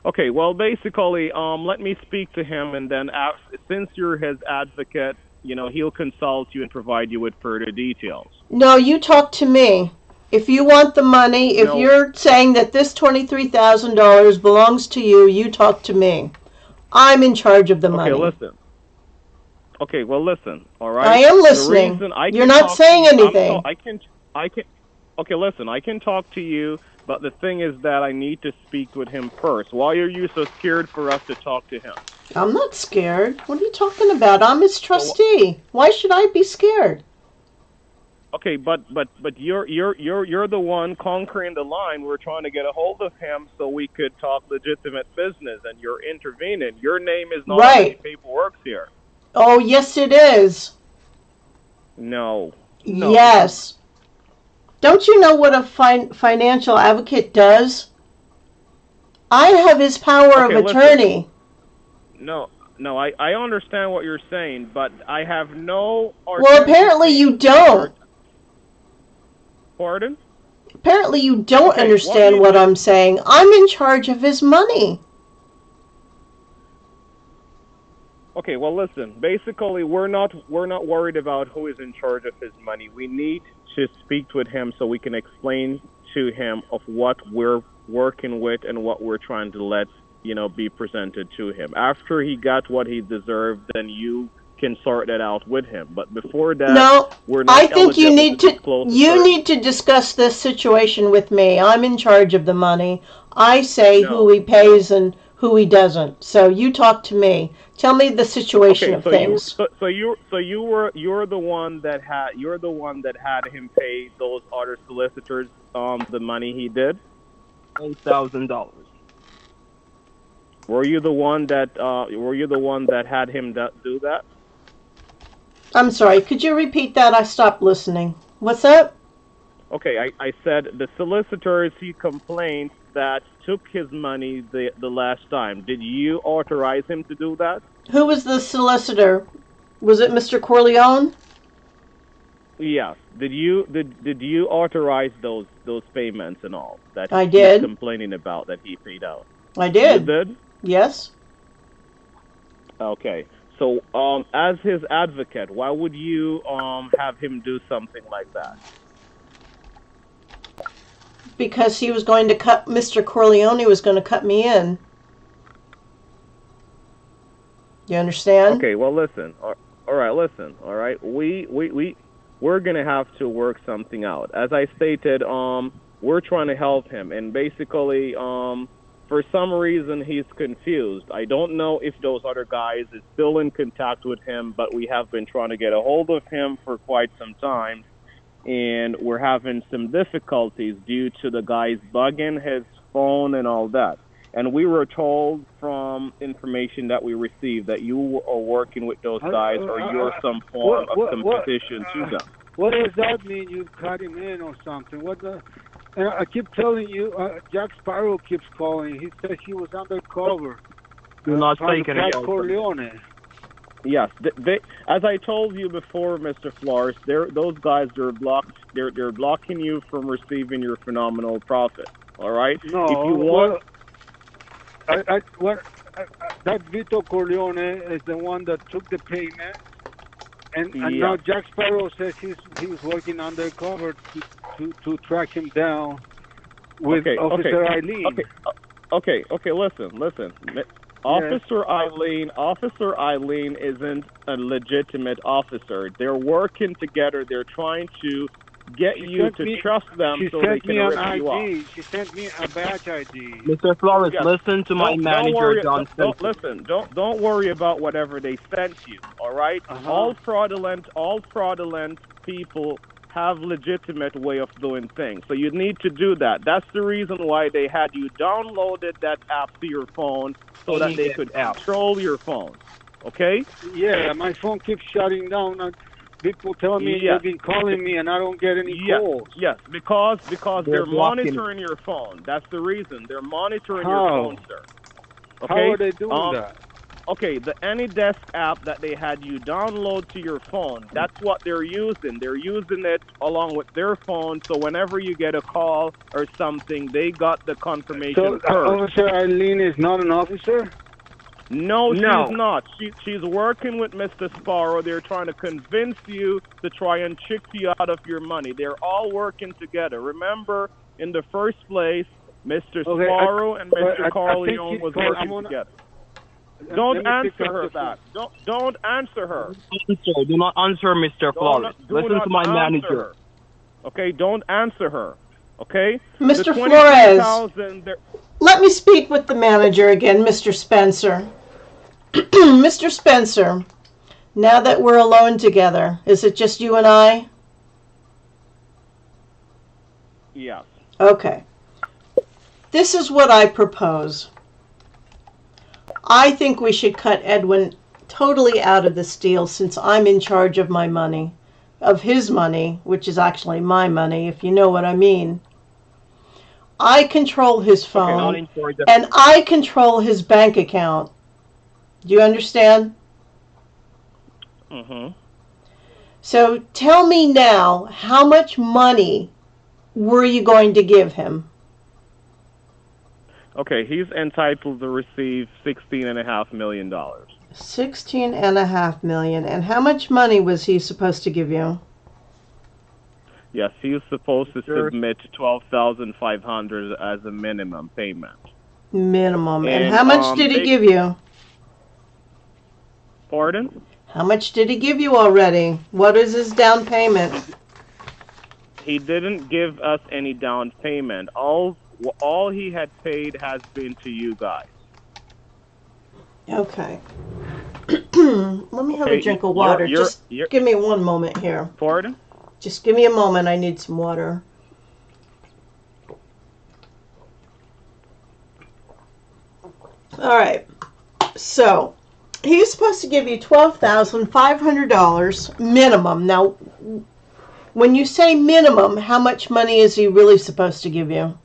Okay, well, basically, let me speak to him, and then since you're his advocate, he'll consult you and provide you with further details. No, you talk to me. If you want the money, if you're saying that this $23,000 belongs to you, you talk to me. I'm in charge of the money. Okay, listen. Okay, well, listen. All right. I am listening. You're not saying anything. Okay, listen, I can talk to you, but the thing is that I need to speak with him first. Why are you so scared for us to talk to him? I'm not scared. What are you talking about? I'm his trustee. Why should I be scared? Okay, but you're the one conquering the line. We're trying to get a hold of him so we could talk legitimate business, and you're intervening. Your name is not on any paperwork here. Oh, yes, it is. No. Yes. Don't you know what a financial advocate does? I have his power of attorney. Listen. No, I understand what you're saying, but I have no... Well, apparently you don't. Pardon? Apparently you don't understand what I'm saying. I'm in charge of his money. Okay, well, listen. Basically, we're not worried about who is in charge of his money. We need to speak with him so we can explain to him of what we're working with and what we're trying to let be presented to him. After he got what he deserved, then you can sort that out with him. But before that, we're not. I think you need to discuss this situation with me. I'm in charge of the money. I say who he pays and who he doesn't. So you talk to me. Tell me the situation of things. You're the one that had him pay those other solicitors the money he did? $8,000. Were you the one that had him do that? I'm sorry, could you repeat that? I stopped listening. What's that? Okay, I said the solicitors he complained that took his money the last time. Did you authorize him to do that? Who was the solicitor? Was it Mr. Corleone? Yes. Did you authorize those payments and all that I did. He's complaining about that he paid out? I did. You did? Yes. Okay. So, as his advocate, why would you have him do something like that? Because he was going to cut, Mr. Corleone was going to cut me in. You understand? Okay, well, listen. All right, listen. All right. We're going to have to work something out. As I stated, we're trying to help him. And basically, for some reason, he's confused. I don't know if those other guys is still in contact with him, but we have been trying to get a hold of him for quite some time. And we're having some difficulties due to the guys bugging his phone and all that. And we were told from information that we received that you are working with those guys or you're some form of competition to them. What does that mean? You cut him in or something? I keep telling you, Jack Sparrow keeps calling. He says he was undercover. Do not take any Corleone. Yes, as I told you before, Mr. Flores, those guys they're blocking you from receiving your phenomenal profit. All right. No. If you want, that Vito Corleone is the one that took the payment, and now Jack Sparrow says he was working undercover to track him down with Officer Eileen. Okay. Listen. Officer Eileen isn't a legitimate officer. They're working together. They're trying to get you to trust them so they can rip you off. She sent me a badge ID. Mr. Flores, listen to my manager, John. Don't worry about whatever they sent you. All right. All fraudulent people have legitimate way of doing things. So you need to do that. That's the reason why they had you downloaded that app to your phone so that they could control your phone. Okay? Yeah, my phone keeps shutting down. People tell me they've been calling me and I don't get any calls. Yes, because they're monitoring your phone. That's the reason. They're monitoring your phone, sir. Okay? How are they doing that? Okay, the AnyDesk app that they had you download to your phone, that's what they're using. They're using it along with their phone, so whenever you get a call or something, they got the confirmation first. Officer Eileen is not an officer? No, she's not. She's working with Mr. Sparrow. They're trying to convince you to try and trick you out of your money. They're all working together. Remember, in the first place, Mr. Sparrow and Mr. Corleone was working together. Don't answer her that. Don't answer her. Do not answer Mr. Flores. Listen to my manager. Okay, don't answer her. Okay, Mr. Flores, let me speak with the manager again, Mr. Spencer. Mr. Spencer, now that we're alone together, is it just you and I? Yes. Okay. This is what I propose. I think we should cut Edwin totally out of this deal since I'm in charge of my money, of his money, which is actually my money, if you know what I mean. I control his phone, and I control his bank account. Do you understand? Mm-hmm. So tell me now, how much money were you going to give him? Okay, he's entitled to receive $16.5 million. $16.5 million. And how much money was he supposed to give you? Yes, he was supposed to submit $12,500 as a minimum payment. Minimum. And how much did he give you? Pardon? How much did he give you already? What is his down payment? He didn't give us any down payment. All he had paid has been to you guys. Okay. Let me have a drink of water. Just give me one moment here. Pardon? Just give me a moment. I need some water. All right. So, he's supposed to give you $12,500 minimum. Now, when you say minimum, how much money is he really supposed to give you?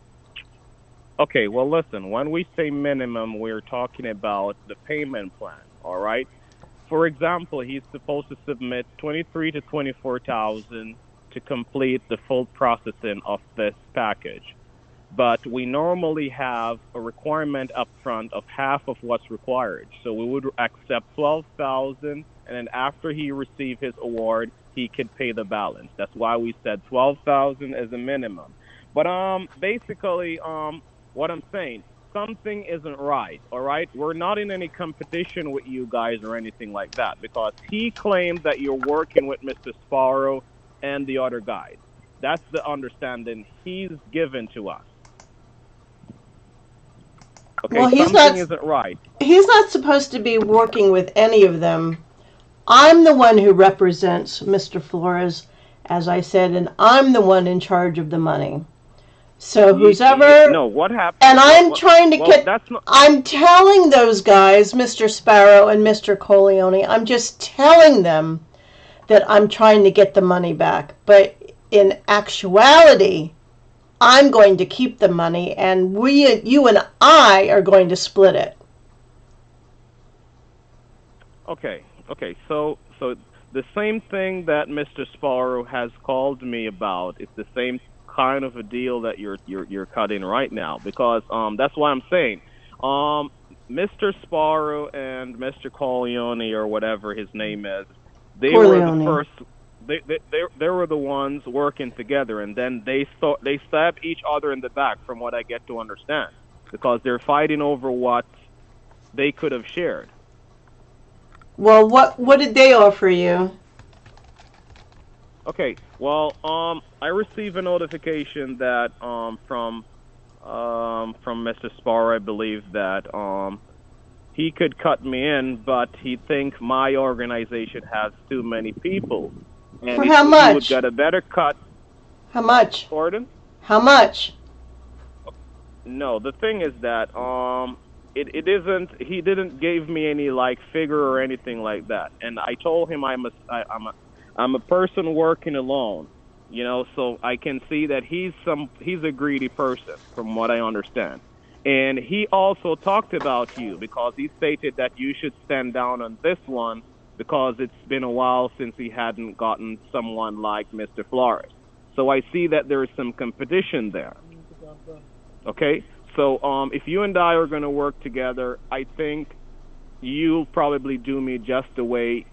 Okay, well, listen. When we say minimum, we're talking about the payment plan, all right? For example, he's supposed to submit $23,000 to $24,000 to complete the full processing of this package. But we normally have a requirement up front of half of what's required. So we would accept $12,000, and then after he received his award, he could pay the balance. That's why we said $12,000 as a minimum. But basically, what I'm saying, something isn't right, all right? We're not in any competition with you guys or anything like that, because he claimed that you're working with Mr. Sparrow and the other guys. That's the understanding he's given to us. Okay, well, something isn't right. He's not supposed to be working with any of them. I'm the one who represents Mr. Flores, as I said, and I'm the one in charge of the money. So whoever... No, what happened? And I'm trying to get... I'm telling those guys, Mr. Sparrow and Mr. Corleone, I'm just telling them that I'm trying to get the money back. But in actuality, I'm going to keep the money, and you and I are going to split it. Okay. So the same thing that Mr. Sparrow has called me about, it's the same kind of a deal that you're cutting right now, because that's why I'm saying Mr. Sparrow and Mr. Corleone, or whatever his name is, they were the first. They were the ones working together, and then they stab each other in the back, from what I get to understand, because they're fighting over what they could have shared. Well, what did they offer you? Okay, well, I received a notification that from Mr. Sparrow, I believe, that he could cut me in, but he thinks my organization has too many people. And for how much? He would get a better cut. How much? Pardon? How much? No, the thing is that it isn't. He didn't give me any figure or anything like that. And I told him I'm a person working alone, so I can see that he's a greedy person, from what I understand. And he also talked about you, because he stated that you should stand down on this one, because it's been a while since he hadn't gotten someone like Mr. Flores. So I see that there is some competition there. Okay? So if you and I are going to work together, I think you'll probably do me just the way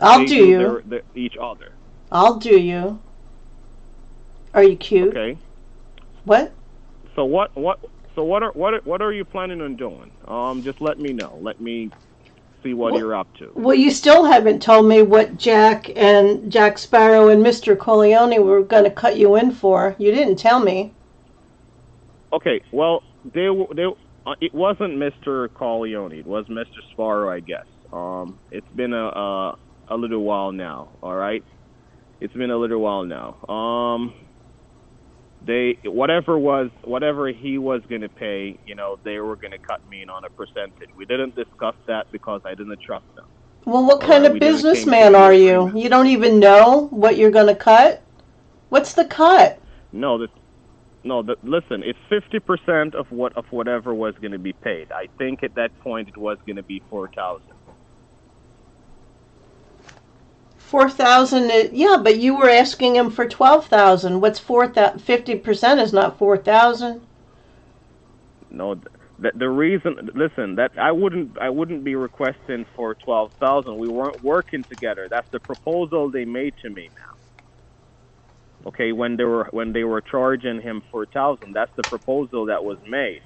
I'll do you. Each other. I'll do you. Are you cute? Okay. What? So what are you planning on doing? Just let me know. Let me see what you're up to. Well, you still haven't told me what Jack Sparrow and Mr. Corleone were going to cut you in for. You didn't tell me. Okay, well, it wasn't Mr. Corleone. It was Mr. Sparrow, I guess. It's been a little while now. All right, it's been a little while now. Whatever he was gonna pay, they were gonna cut me in on a percentage. We didn't discuss that because I didn't trust them. Well, what kind of businessman are you? You don't even know what you're gonna cut? What's the cut? Listen, it's 50% of whatever was gonna be paid. I think at that point it was gonna be 4,000. 4,000, yeah, but you were asking him for 12,000. What's 4,000? 50% is not 4,000. No, the reason, listen, that I wouldn't be requesting for 12,000. We weren't working together. That's the proposal they made to me now. Okay, when they were charging him 4,000, that's the proposal that was made.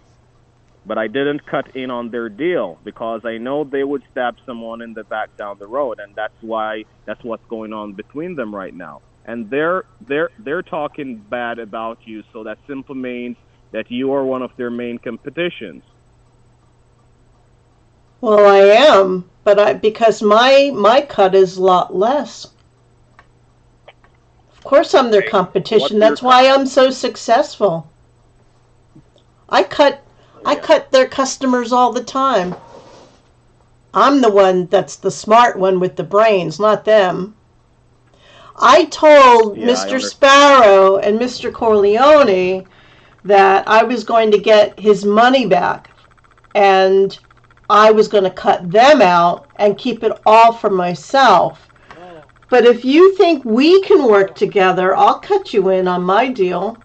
But I didn't cut in on their deal because I know they would stab someone in the back down the road, and that's what's going on between them right now. And they're talking bad about you, so that simply means that you are one of their main competitions. Well, I am, but because my cut is a lot less. Of course, I'm their competition. That's why I'm so successful. I cut their customers all the time. I'm the one that's the smart one with the brains, not them. I told Mr. Sparrow and Mr. Corleone that I was going to get his money back, and I was going to cut them out and keep it all for myself. But if you think we can work together, I'll cut you in on my deal.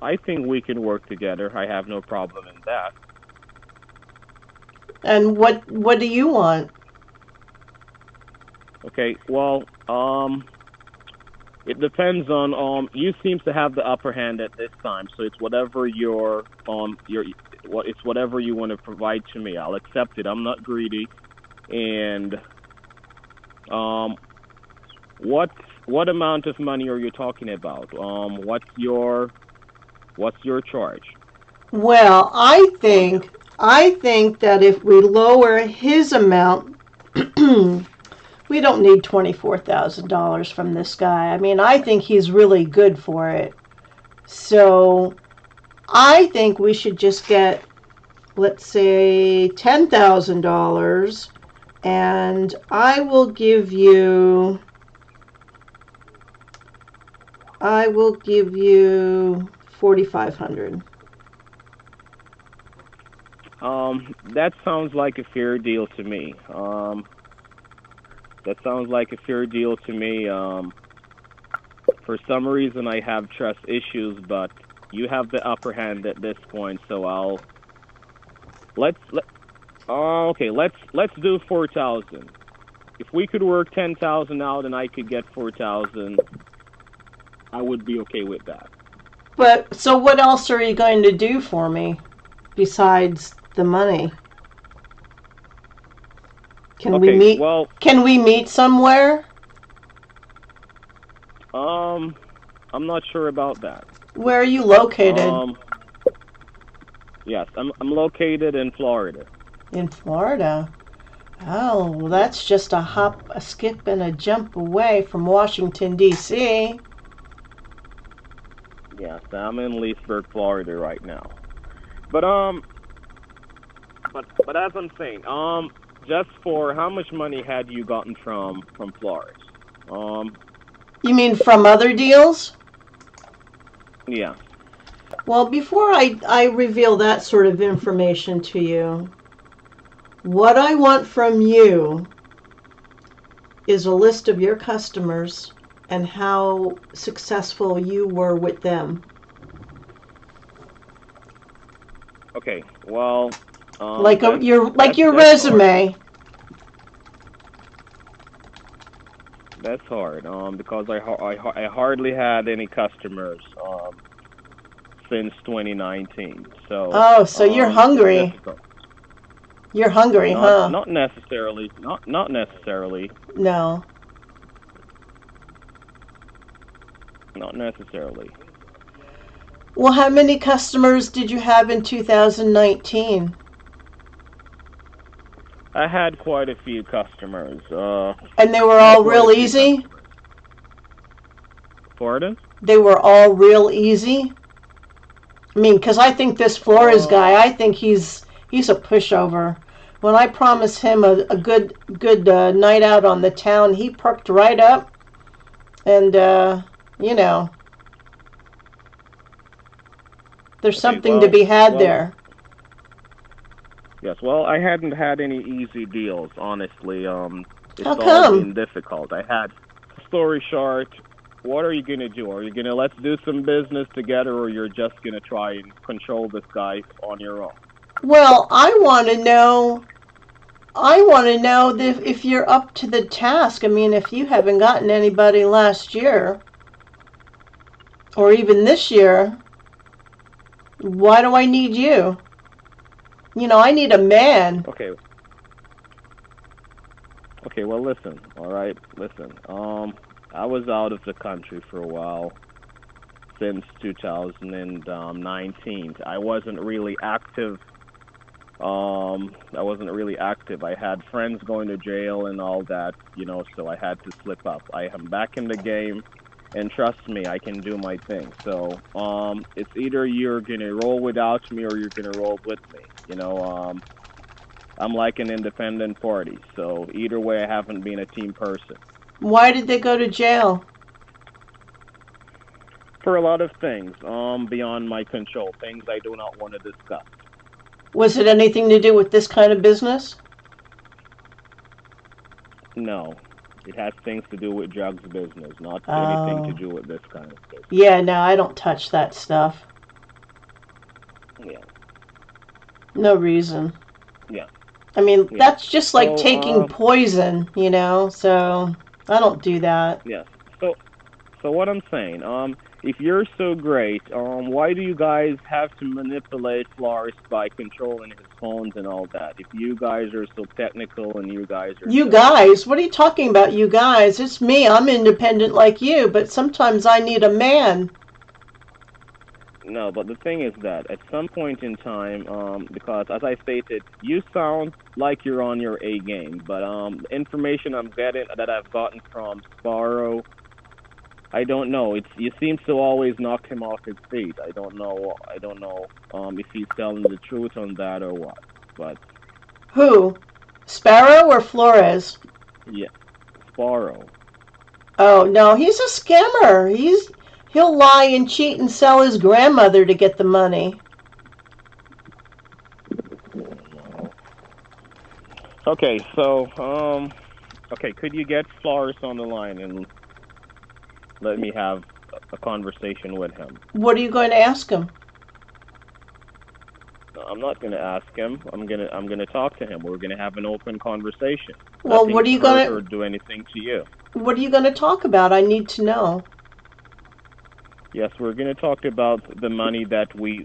I think we can work together. I have no problem in that. And what do you want? Okay, well, it depends on you seem to have the upper hand at this time, so it's whatever it's whatever you want to provide to me. I'll accept it. I'm not greedy. And what amount of money are you talking about? What's your charge? Well, I think that if we lower his amount, we don't need $24,000 from this guy. I mean, I think he's really good for it. So I think we should just get, let's say, $10,000, and I will give you $4,500. That sounds like a fair deal to me. For some reason, I have trust issues, but you have the upper hand at this point. So let's do 4,000. If we could work 10,000 out and I could get 4,000, I would be okay with that. But so what else are you going to do for me besides the money? Can we meet? Well, can we meet somewhere? I'm not sure about that. Where are you located? Yes, I'm located in Florida. In Florida? Oh, well, that's just a hop, a skip, and a jump away from Washington, D.C. Yes, I'm in Leesburg, Florida right now. But as I'm saying, just for how much money had you gotten from Flores? You mean from other deals? Yeah. Well, before I reveal that sort of information to you, what I want from you is a list of your customers and how successful you were with them. Okay. Well, your resume. Hard. That's hard. Because I hardly had any customers since 2019. So. Oh, so you're hungry. You're hungry, huh? Not necessarily. Not necessarily. No. Not necessarily. Well, how many customers did you have in 2019? I had quite a few customers. And they were all real easy? Pardon? They were all real easy? I mean, because I think this Flores guy, I think he's a pushover. When I promised him a good night out on the town, he perked right up. And, you know, there's something to be had there. Yes, well, I hadn't had any easy deals, honestly. It's How come? all been difficult. I had, story short, what are you going to do? Are you going to let's do some business together, or you're just going to try and control this guy on your own? Well, I want to know if you're up to the task. I mean, if you haven't gotten anybody last year, or even this year, why do I need you? You know, I need a man. Okay. Okay, well, listen, all right? Listen, I was out of the country for a while, since 2019. I wasn't really active. I had friends going to jail and all that, you know, so I had to slip up. I am back in the game, and trust me, I can do my thing. So, it's either you're going to roll without me or you're going to roll with me. You know, I'm like an independent party, so either way, I haven't been a team person. Why did they go to jail? For a lot of things, beyond my control, things I do not want to discuss. Was it anything to do with this kind of business? No, it has things to do with drugs business, not anything to do with this kind of business. Yeah, no, I don't touch that stuff. Yeah. No reason. Yeah. I mean, that's just like taking poison, you know, so I don't do that. Yes. So what I'm saying, if you're so great, why do you guys have to manipulate Flores by controlling his phones and all that? If you guys are so technical and you guys are... You guys? What are you talking about, you guys? It's me. I'm independent like you, but sometimes I need a man. No, but the thing is that at some point in time, because as I stated, you sound like you're on your A game, but information I've gotten from Sparrow, I don't know. You seem to always knock him off his feet. I don't know if he's telling the truth on that or what. But who? Sparrow or Flores? Yeah, Sparrow. Oh no, he's a scammer. He'll lie and cheat and sell his grandmother to get the money. Okay, so could you get Flores on the line and let me have a conversation with him? What are you going to ask him? No, I'm not going to ask him. I'm gonna talk to him. We're gonna have an open conversation. Well, what are you going to... or do anything to you? What are you going to talk about? I need to know. Yes, we're going to talk about the money that we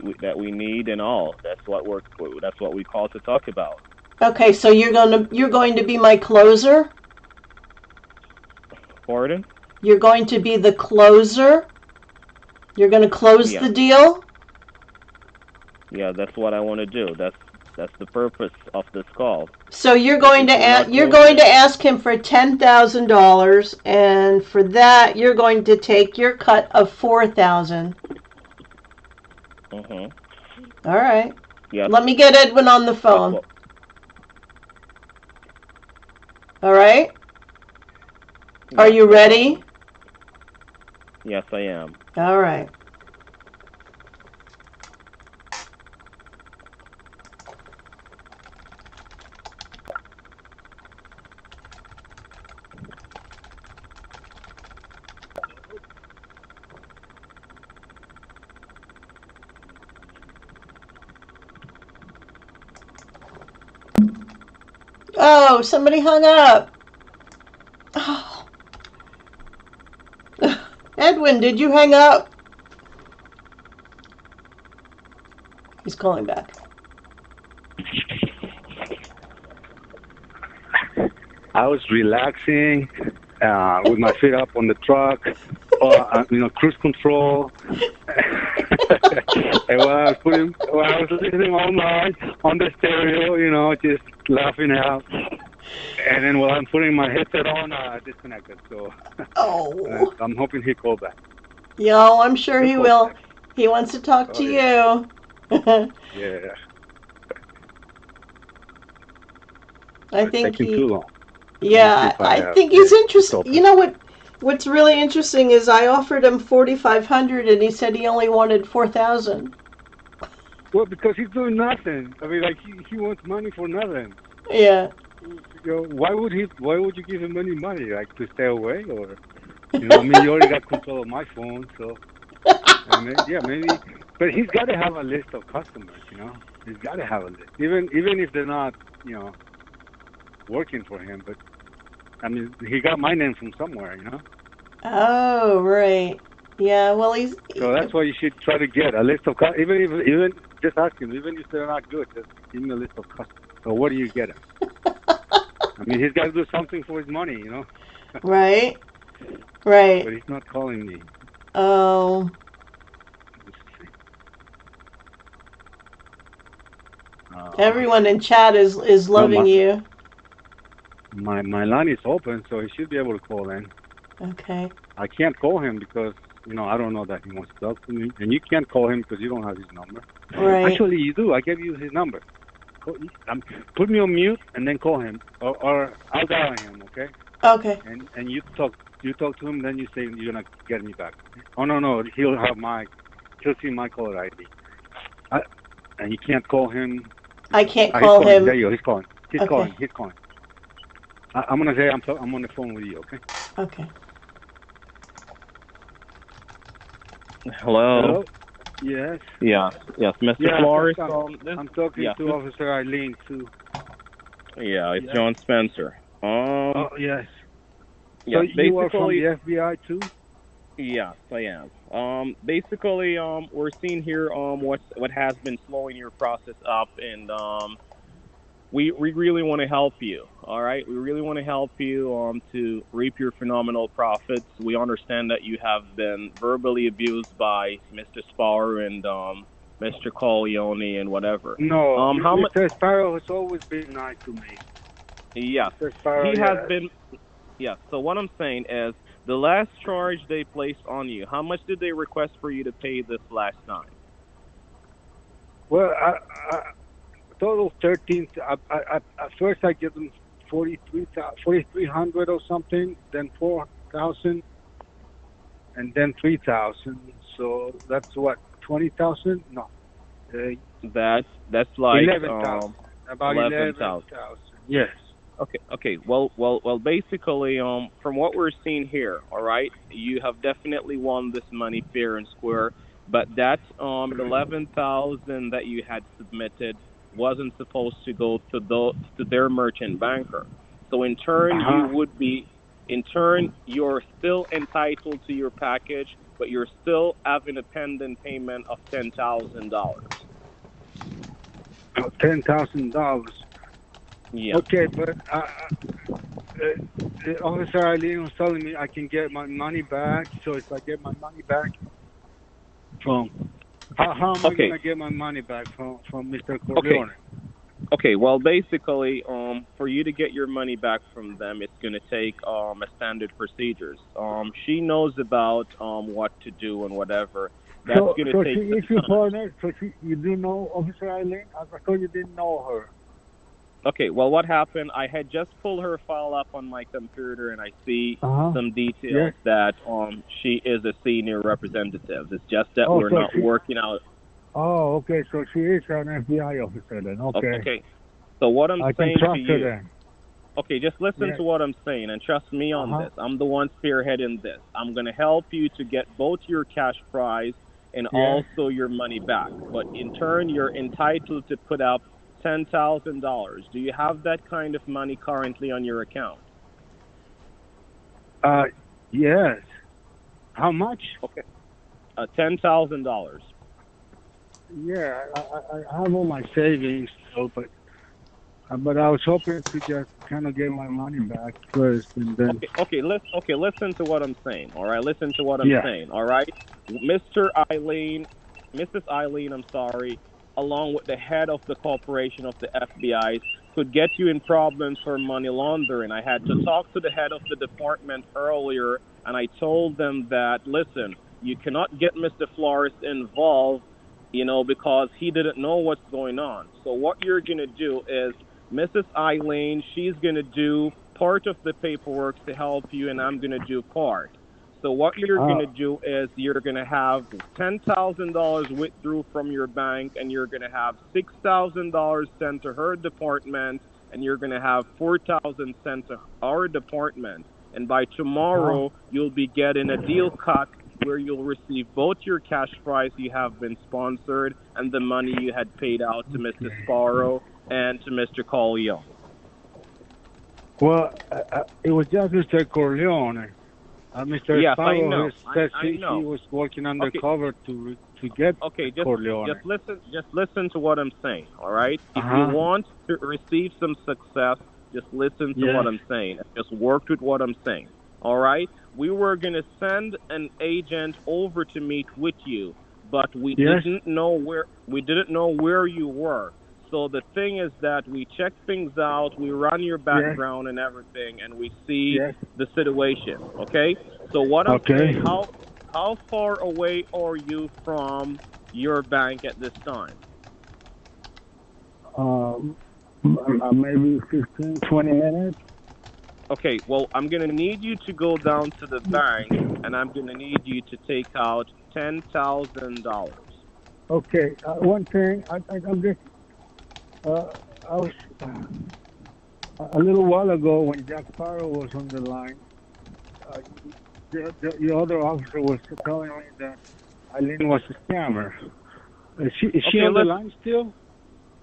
need and all. That's what we call to talk about. Okay, so you're going to be my closer? Pardon? You're going to be the closer? You're going to close the deal? Yeah, that's what I want to do. That's the purpose of this call. So you're going to ask him for $10,000, and for that you're going to take your cut of $4,000. Mhm. All right. Yeah. Let me get Edwin on the phone. All right. Yeah. Are you ready? Yes, I am. All right. Oh, somebody hung up. Oh. Edwin, did you hang up? He's calling back. I was relaxing with my feet up on the truck, cruise control. And while I was listening online on the stereo, just laughing out. And then while I'm putting my headset on, I disconnected. So I'm hoping he called back. Yo, I'm sure he will. Back. He wants to talk to you. Yeah. I think taking too long. Yeah, I think he's interested. You know what? What's really interesting is I offered him $4,500 and he said he only wanted $4,000. Well, because he's doing nothing. I mean, like he wants money for nothing. Yeah. Why would you give him any money? Like to stay away, or you already got control of my phone, so maybe. But he's got to have a list of customers. He's got to have a list, even if they're not, working for him. But I mean, he got my name from somewhere, Oh, right. Yeah. Well, So that's why you should try to get a list of even just ask him, even if they're not good, just give me a list of customers. So what do you get him? I mean, he's got to do something for his money, Right. Right. But he's not calling me. Oh. Everyone in chat is loving you. My line is open, so he should be able to call in. Okay. I can't call him because, I don't know that he wants to talk to me. And you can't call him because you don't have his number. Right. Actually, you do. I gave you his number. Put me on mute and then call him, or I'll dial him, okay? Okay. And you talk to him, then you say you're gonna get me back. Oh no, he'll see my caller ID. And you can't call him. I can't call him. There you go. He's calling. He's calling. I'm gonna say I'm on the phone with you, okay? Okay. Hello. Yes. Yes, Mr. Flores. I'm talking to Officer Eileen too. Yeah, it's John Spencer. Yes. Yeah, so you are from the FBI too? Yes, I am. Basically, we're seeing here what has been slowing your process up, and we really want to help you. All right, we really want to help you to reap your phenomenal profits. We understand that you have been verbally abused by Mr. Sparrow and Mr. Corleone and whatever. No, Mr. Sparrow has always been nice to me. Yes, he has been. Yes. So what I'm saying is, the last charge they placed on you, how much did they request for you to pay this last time? Well, I total 13. At first, I give them 4,300 or something, then 4,000, and then 3,000. So that's what, 20,000? No. That's like 11,000. About 11,000. Yes. Okay. Well. Basically, from what we're seeing here, all right, you have definitely won this money fair and square. But that 11,000 that you had submitted wasn't supposed to go to their merchant banker. So in turn, you're still entitled to your package, but you're still having a pending payment of $10,000. $10,000. Yeah. Okay, but Officer Eileen was telling me I can get my money back. So if I get my money back from, how am I going to get my money back from Mr. Corleone? Okay. Well, basically, for you to get your money back from them, it's going to take a standard procedures. She knows about what to do and whatever. That's going to take. She is your partner. So you do know Officer Eileen? I thought you didn't know her. Okay, well, what happened, I had just pulled her file up on my computer, and I see some details that she is a senior representative. It's just that we're not working out. Oh, okay, so she is an FBI officer then, okay. Okay, so what I'm saying to you... Then. Okay, just listen to what I'm saying, and trust me on this. I'm the one spearheading this. I'm going to help you to get both your cash prize and also your money back. But in turn, you're entitled to put up $10,000. Do you have that kind of money currently on your account? Yes. How much? Okay. $10,000. Yeah, I have all my savings, but But I was hoping to just kind of get my money back first, and then. Listen to what I'm saying. All right, listen to what I'm saying. All right, Mrs. Eileen, I'm sorry, along with the head of the corporation of the FBI, could get you in problems for money laundering. I had to talk to the head of the department earlier, and I told them that, listen, you cannot get Mr. Flores involved, because he didn't know what's going on. So what you're going to do is Mrs. Eileen, she's going to do part of the paperwork to help you, and I'm going to do part. So what you're going to do is you're going to have $10,000 withdrew from your bank, and you're going to have $6,000 sent to her department, and you're going to have $4,000 sent to our department. And by tomorrow, you'll be getting a deal cut where you'll receive both your cash price you have been sponsored and the money you had paid out to Mr. Sparrow and to Mr. Corleone. Well, it was just Mr. Corleone. Mr. Sparrow said he was working undercover to get Corleone. Just listen to what I'm saying, all right? If you want to receive some success, just listen to what I'm saying. Just work with what I'm saying, all right? We were going to send an agent over to meet with you, but we didn't know where you were. So the thing is that we check things out, we run your background and everything, and we see the situation, okay? So what I'm saying, how far away are you from your bank at this time? Maybe 15, 20 minutes. Okay, well, I'm going to need you to go down to the bank, and I'm going to need you to take out $10,000. Okay, one thing, I'm just... I was a little while ago when Jack Sparrow was on the line. The other officer was telling me that Eileen was a scammer. Is she on the line still?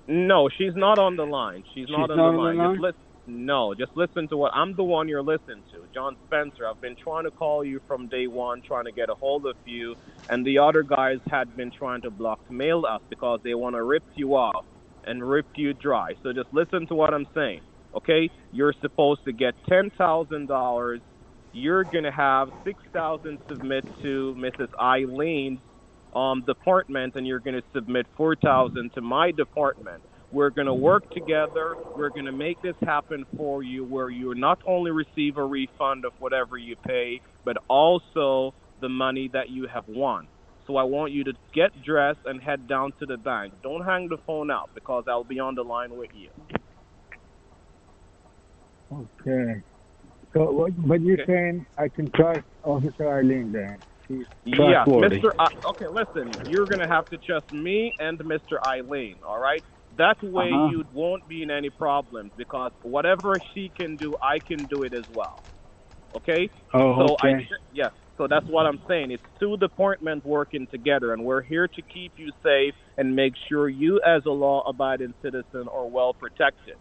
No, she's not on the line. She's not on the line. Just listen to what I'm the one you're listening to, John Spencer. I've been trying to call you from day one, trying to get a hold of you, and the other guys had been trying to blackmail us because they want to rip you off and rip you dry. So just listen to what I'm saying, okay? You're supposed to get $10,000. You're going to have $6,000 submit to Mrs. Eileen's department, and you're going to submit $4,000 to my department. We're going to work together. We're going to make this happen for you where you not only receive a refund of whatever you pay, but also the money that you have won. So I want you to get dressed and head down to the bank. Don't hang the phone up because I'll be on the line with you. Okay. So, but you're saying I can trust Officer Eileen then? She's trustworthy. Okay, listen. You're going to have to trust me and Mr. Eileen, all right? That way you won't be in any problems because whatever she can do, I can do it as well. Okay? So that's what I'm saying. It's two departments working together, and we're here to keep you safe and make sure you as a law-abiding citizen are well protected.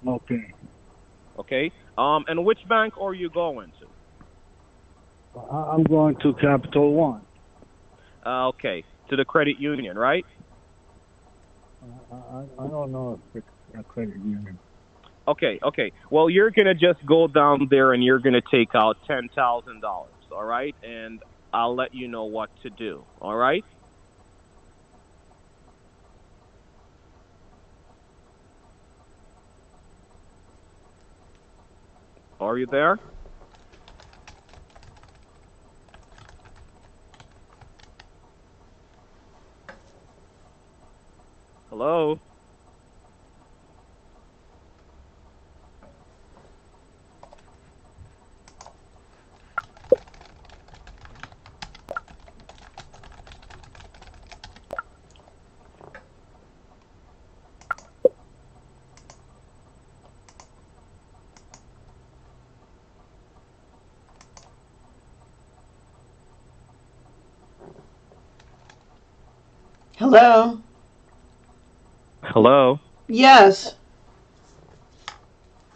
Okay. Okay? And which bank are you going to? I'm going to Capital One. Okay. To the credit union, right? I don't know if it's a credit union. Okay. Well, you're going to just go down there and you're going to take out $10,000, all right? And I'll let you know what to do, all right? Are you there? Hello? Hello? Hello? Yes.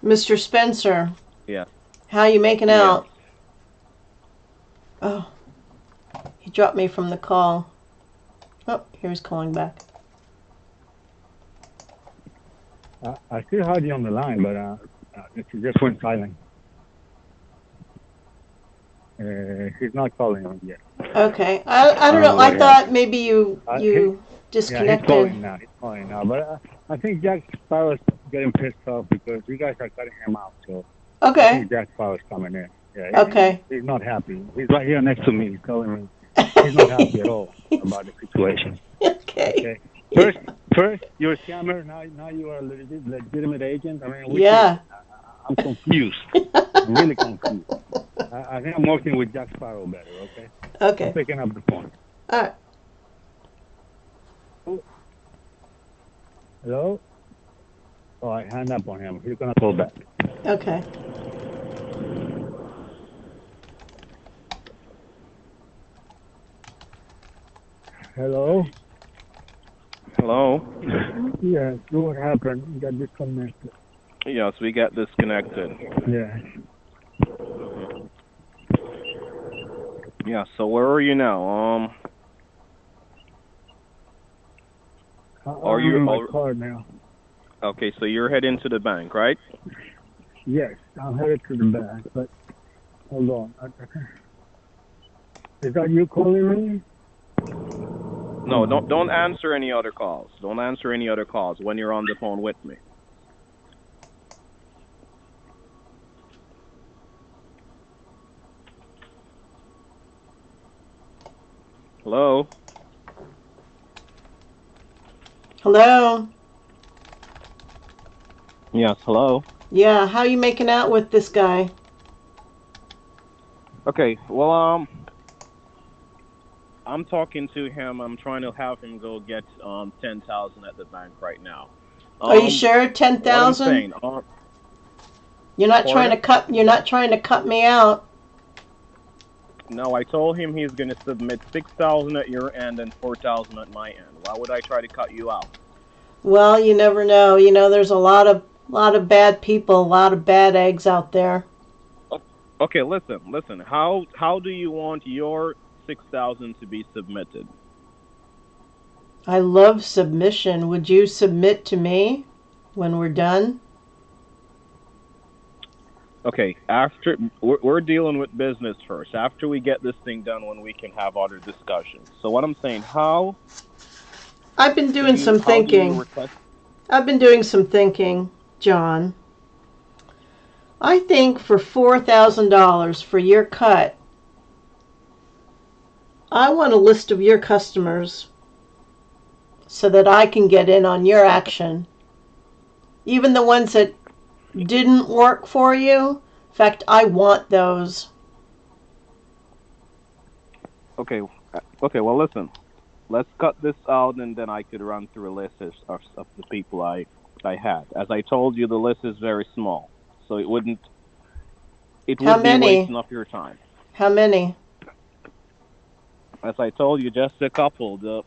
Mr. Spencer. Yeah. How you making out? Oh. He dropped me from the call. Oh, here's calling back. I still had you on the line, but it just went silent. He's not calling on yet. Okay. I don't know. I thought maybe you disconnected. Yeah, he's calling now. But I think Jack Sparrow's getting pissed off because you guys are cutting him out. So okay. I think Jack Sparrow's coming in. Yeah, okay. He's not happy. He's right here next to me. He's telling me he's not happy at all about the situation. Okay. First, you're a scammer. Now you are a legitimate agent. I mean, I'm confused. I'm really confused. I think I'm working with Jack Sparrow better. Okay. Okay. I'm picking up the phone. All right. Hello? Oh, I hung up on him. He's gonna call back. Okay. Hello? Hello? Yes, what happened? You got disconnected. Yes, we got disconnected. Yeah. Yeah, so where are you now? Are you in my car now? Okay, so you're heading to the bank, right? Yes, I'm headed to the bank, but hold on. Is that you calling me? No, don't answer any other calls. Don't answer any other calls when you're on the phone with me. Hello? Hello? Yes, hello? Yeah, how are you making out with this guy? Okay, well, I'm talking to him. I'm trying to have him go get 10,000 at the bank right now. Are you sure 10,000? You're not trying to cut me out. No, I told him he's going to submit 6,000 at your end and 4,000 at my end. Why would I try to cut you out? Well, you never know. You know, there's a lot of bad people, a lot of bad eggs out there. Okay, listen. How do you want your 6,000 to be submitted? I love submission. Would you submit to me when we're done? Okay, we're dealing with business first. After we get this thing done, when we can have other discussions. So what I'm saying, how? I've been doing some thinking. I've been doing some thinking, John. I think for $4,000 for your cut, I want a list of your customers so that I can get in on your action. Even the ones that didn't work for you. In fact, I want those. Okay, well, listen. Let's cut this out, and then I could run through a list of the people I had. As I told you, the list is very small, so it wouldn't be wasting of your time. How many? As I told you, just a couple. The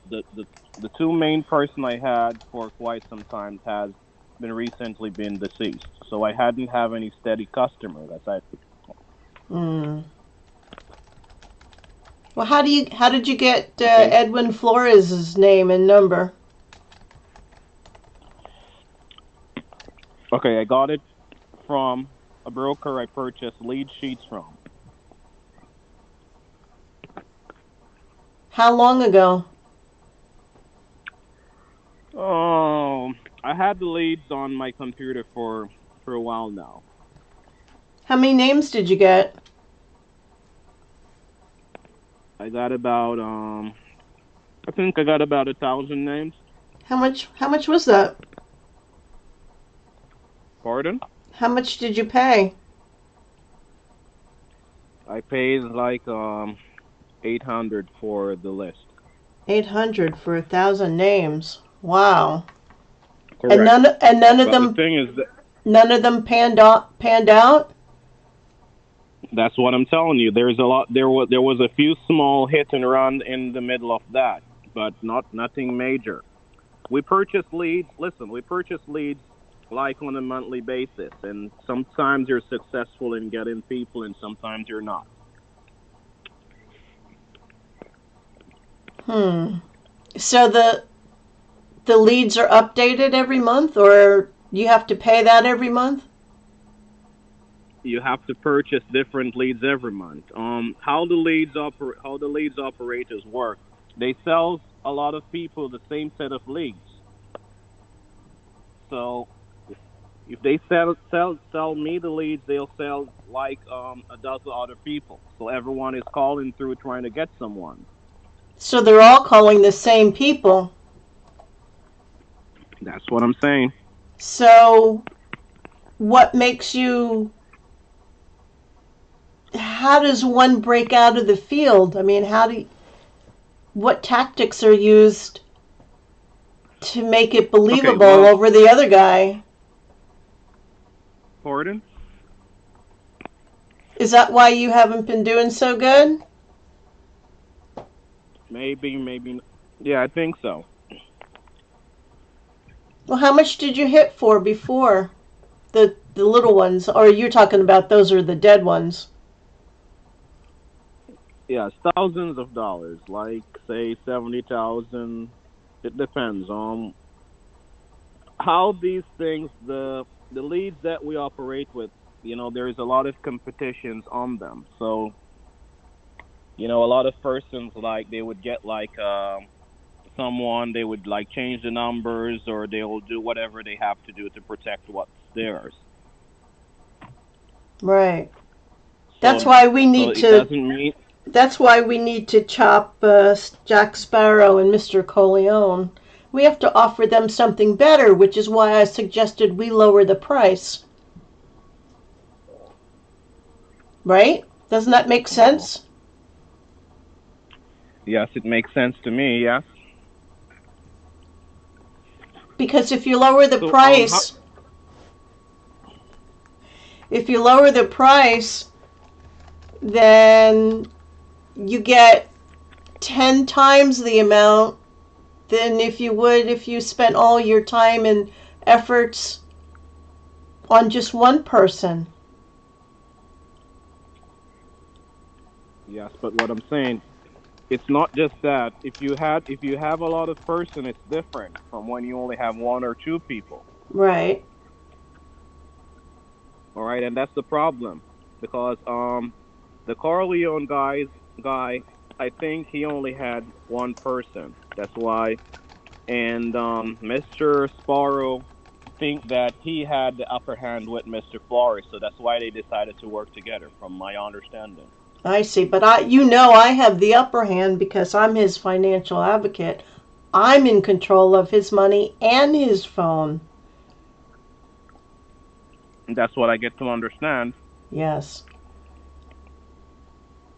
two main person I had for quite some time has been recently been deceased, so I hadn't have any steady customer. Well, how did you get Edwin Flores' name and number? Okay, I got it from a broker I purchased lead sheets from. How long ago? Oh, I had the leads on my computer for a while now. How many names did you get? I got about I think I got about 1,000 names. How much was that? Pardon? How much did you pay? I paid like 800 for the list. 800 for 1,000 names. Wow. Correct. And none of them. The thing is that none of them panned out. That's what I'm telling you. There's a lot. There was a few small hit and run in the middle of that, but nothing major. We purchase leads. Listen, we purchase leads like on a monthly basis, and sometimes you're successful in getting people, and sometimes you're not. So the leads are updated every month, or You have to pay that every month? You have to purchase different leads every month. How the leads operators work? They sell a lot of people the same set of leads. So if they sell me the leads, they'll sell like a dozen other people. So everyone is calling through trying to get someone. So they're all calling the same people. That's what I'm saying. So what makes you... How does one break out of the field? I mean, what tactics are used to make it believable over the other guy? Pardon? Is that why you haven't been doing so good? Maybe. Yeah, I think so. Well, how much did you hit for before? The little ones, or you're talking about those are the dead ones? Yes, thousands of dollars, like say 70,000. It depends on how these things, the leads that we operate with. There is a lot of competitions on them. So, a lot of persons like they would get like someone, they would like change the numbers, or they will do whatever they have to do to protect what's theirs. Right. That's why we need to. That's why we need to chop Jack Sparrow and Mr. Corleone. We have to offer them something better, which is why I suggested we lower the price. Right? Doesn't that make sense? Yes, it makes sense to me, yes. Because if you lower the price... If you lower the price, then you get 10 times the amount than if you would if you spent all your time and efforts on just one person. Yes, but what I'm saying, it's not just that. If you have a lot of person, it's different from when you only have one or two people. Right. All right, and that's the problem, because the Corleone guy, I think he only had one person. That's why, and Mr. Sparrow think that he had the upper hand with Mr. Flores, so that's why they decided to work together, from my understanding. I see, but I have the upper hand because I'm his financial advocate. I'm in control of his money and his phone. That's what I get to understand. Yes.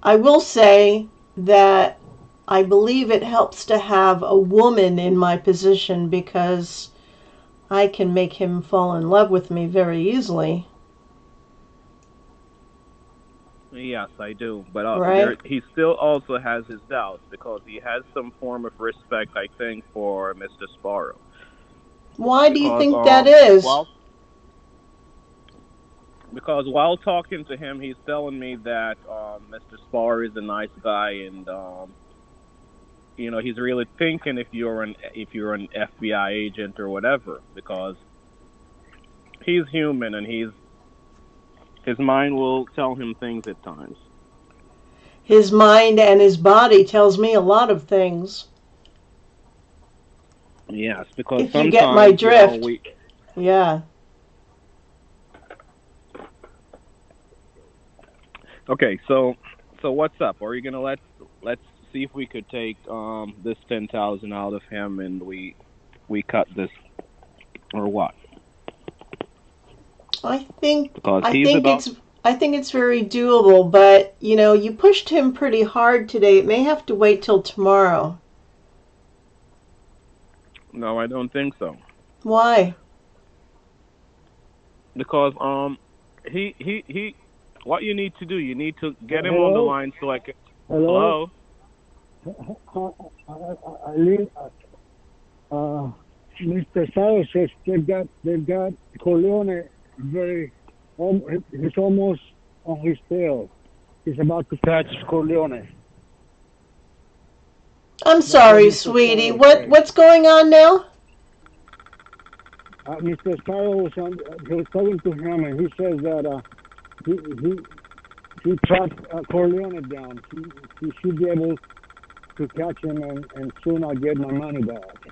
I will say that I believe it helps to have a woman in my position because I can make him fall in love with me very easily. Yes, I do. But right? He still also has his doubts because he has some form of respect, I think, for Mr. Sparrow. Why do you think that is? Because while talking to him, he's telling me that Mr. Sparrow is a nice guy, and he's really thinking if you're an FBI agent or whatever, because he's human and his mind will tell him things at times. His mind and his body tells me a lot of things. Yes, because if you get my drift. Yeah. Okay, so what's up? Are you gonna let's see if we could take this 10,000 out of him and we cut this, or what? I think it's very doable, but you pushed him pretty hard today. It may have to wait till tomorrow. No, I don't think so. Why? Because he what you need to do, you need to get him on the line so I can. Hello. Mr. Sal says they've got Corleone he's almost on his tail. He's about to catch Corleone. I'm sorry, sweetie. What's going on now? Mr. Sparrow was he was talking to him, and he says that he tracked Corleone down. He should be able to catch him, and soon I'll get my money back.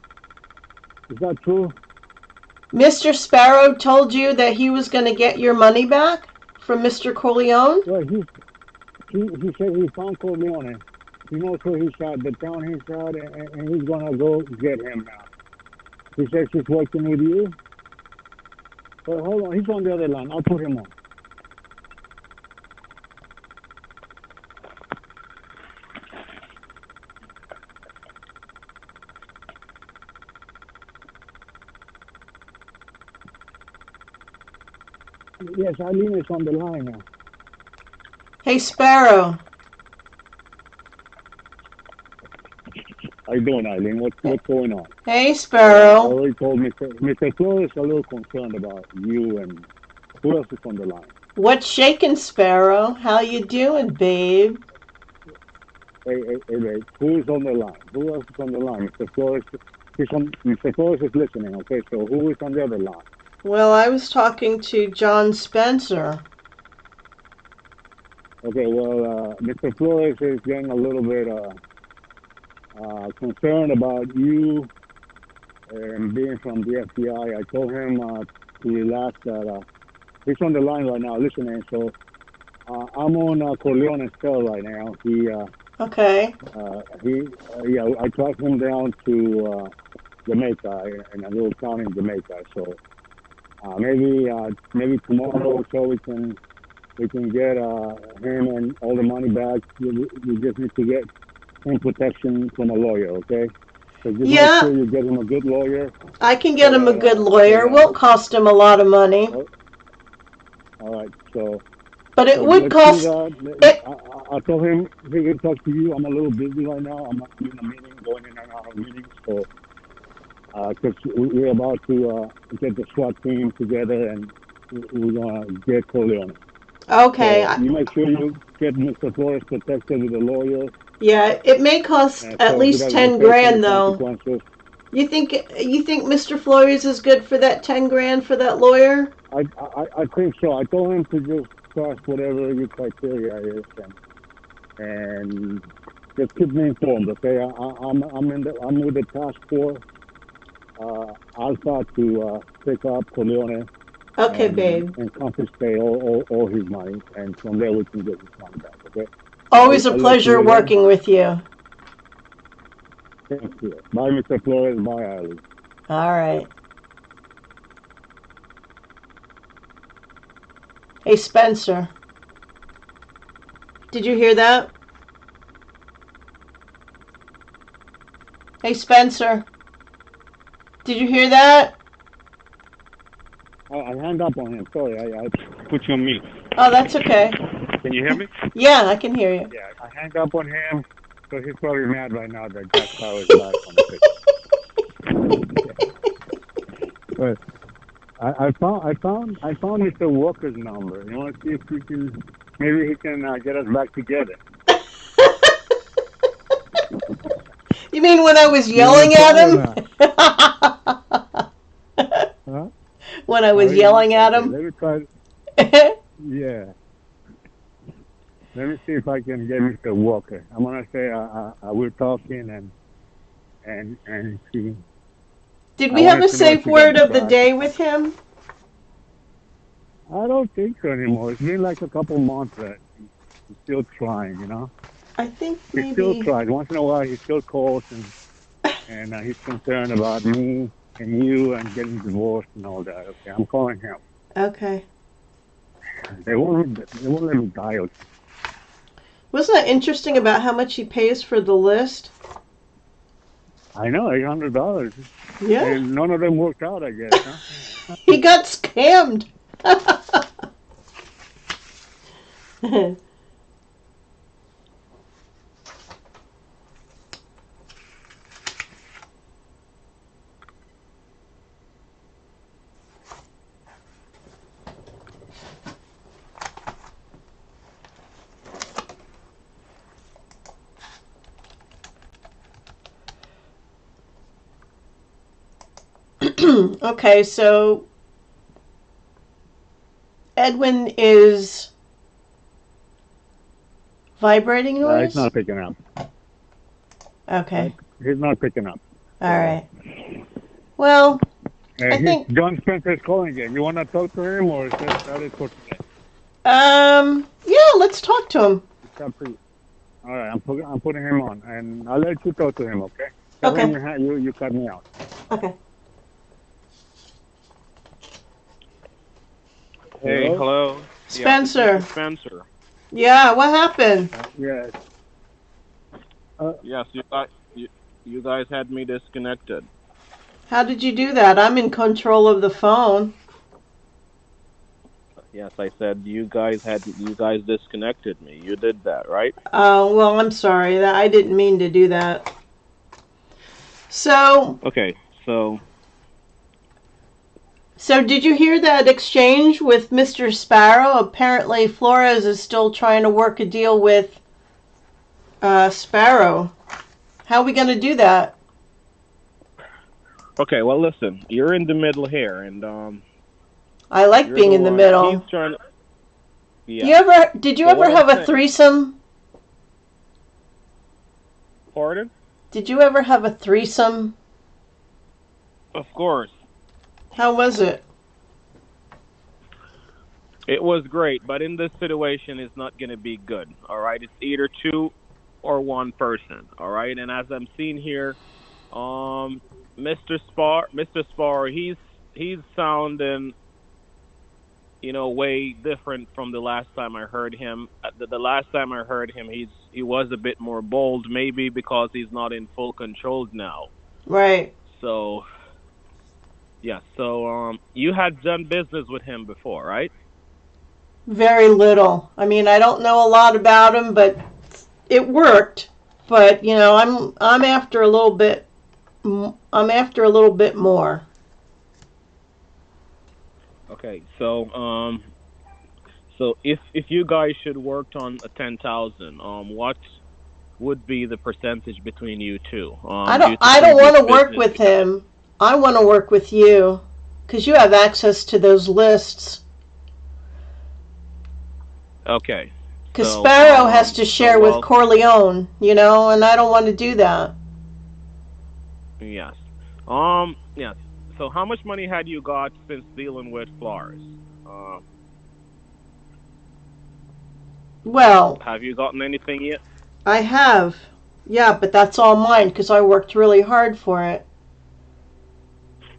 Is that true? Mr. Sparrow told you that he was going to get your money back from Mr. Corleone? Well, he said he found Corleone. He knows where he's at, the town he's at, and he's going to go get him now. He says he's working with you. But hold on, he's on the other line. I'll put him on. Yes, Eileen is on the line now. Hey, Sparrow. How you doing, Eileen? What's going on? Hey, Sparrow. I already told Mr. Flores a little concerned about you, and who else is on the line? What's shaking, Sparrow? How you doing, babe? Hey, babe. Who is on the line? Who else is on the line? Mr. Flores. Mr. Flores is listening. Okay, so who is on the other line? Well, I was talking to John Spencer. Okay, well, Mr. Flores is getting a little bit concerned about you and being from the FBI. I told him to relax. That he's on the line right now listening. So I'm on Corleone's cell right now. Okay. I tracked him down to Jamaica, in a little town in Jamaica. So maybe tomorrow, so we can get him and all the money back. We just need to get him protection from a lawyer, okay? So just make sure you get him a good lawyer. I can get him a good lawyer. Won't cost him a lot of money. All right, so. But it would cost. I told him he can talk to you. I'm a little busy right now. I'm in a meeting, going in and out of meetings, so. Because we're about to get the SWAT team together, and we're going to get Corleone. Okay. So you make sure you get Mr. Flores protected with a lawyer. Yeah, it may cost at least 10 grand, though. You think Mr. Flores is good for that 10 grand for that lawyer? I think so. I told him to just cross whatever your criteria is, and just keep me informed, okay? I'm with the task force. Alpha to pick up Corleone. Okay, babe. And confiscate all his money, and from there we can get his money back, okay? Always a pleasure working with you. Thank you. Bye, Mr. Flores. Bye, Eileen. All right. Hey, Spencer. Did you hear that? Hey, Spencer. Did you hear that? I hung up on him. Sorry, I put you on mute. Oh, that's okay. Can you hear me? Yeah, I can hear you. Yeah, I hung up on him, so he's probably mad right now that Jack Sparrow is back on the picture. But I found Mr. Walker's number. You want to see if maybe he can get us back together. You mean when I was yelling at him? Huh? When I was yelling at him? Let me try. Yeah. Let me see if I can get Mr. Walker. I'm gonna say we're talking and see. Did we have a safe word of the day with him? I don't think so anymore. It's been like a couple months that he's still trying, you know. I think maybe... He still tries. Once in a while, he still calls and he's concerned about me and you and getting divorced and all that. Okay, I'm calling him. Okay. They won't let me dial. Wasn't that interesting about how much he pays for the list? I know, $800. Yeah. And none of them worked out, I guess, huh? He got scammed. Okay, so Edwin is vibrating noise? He's not picking up. Okay. He's not picking up. All right. Well, I think John Spencer is calling again. You want to talk to him or is that it for today? Yeah, let's talk to him. All right, I'm putting him on, and I'll let you talk to him, okay? Okay. You cut me out. Okay. Hey, hello. Spencer. Yeah, Spencer. Yeah, what happened? Yes. Yes, you guys had me disconnected. How did you do that? I'm in control of the phone. Yes, I said you guys disconnected me. You did that, right? Oh, well, I'm sorry. I didn't mean to do that. So. Okay, so did you hear that exchange with Mr. Sparrow? Apparently Flores is still trying to work a deal with Sparrow. How are we going to do that? Okay, well, listen. You're in the middle here, and I like being in the middle. He's trying to, yeah. Did you ever have a threesome? Pardon? Did you ever have a threesome? Of course. How was it? It was great, but in this situation, it's not going to be good. All right, it's either two or one person. All right, and as I'm seeing here, Mr. Spar, he's sounding, way different from the last time I heard him. The last time I heard him, he was a bit more bold, maybe because he's not in full control now. Right. So, yeah. So, you had done business with him before, right? Very little. I mean, I don't know a lot about him, but it worked. But I'm after a little bit. I'm after a little bit more. Okay, so if you guys should worked on a 10,000, what would be the percentage between you two? I don't want to work with him. I want to work with you because you have access to those lists. Okay. Because Sparrow has to share with Corleone, and I don't want to do that. Yes. Yes. So how much money had you got since dealing with Flores? Well, have you gotten anything yet? I have. Yeah, but that's all mine because I worked really hard for it.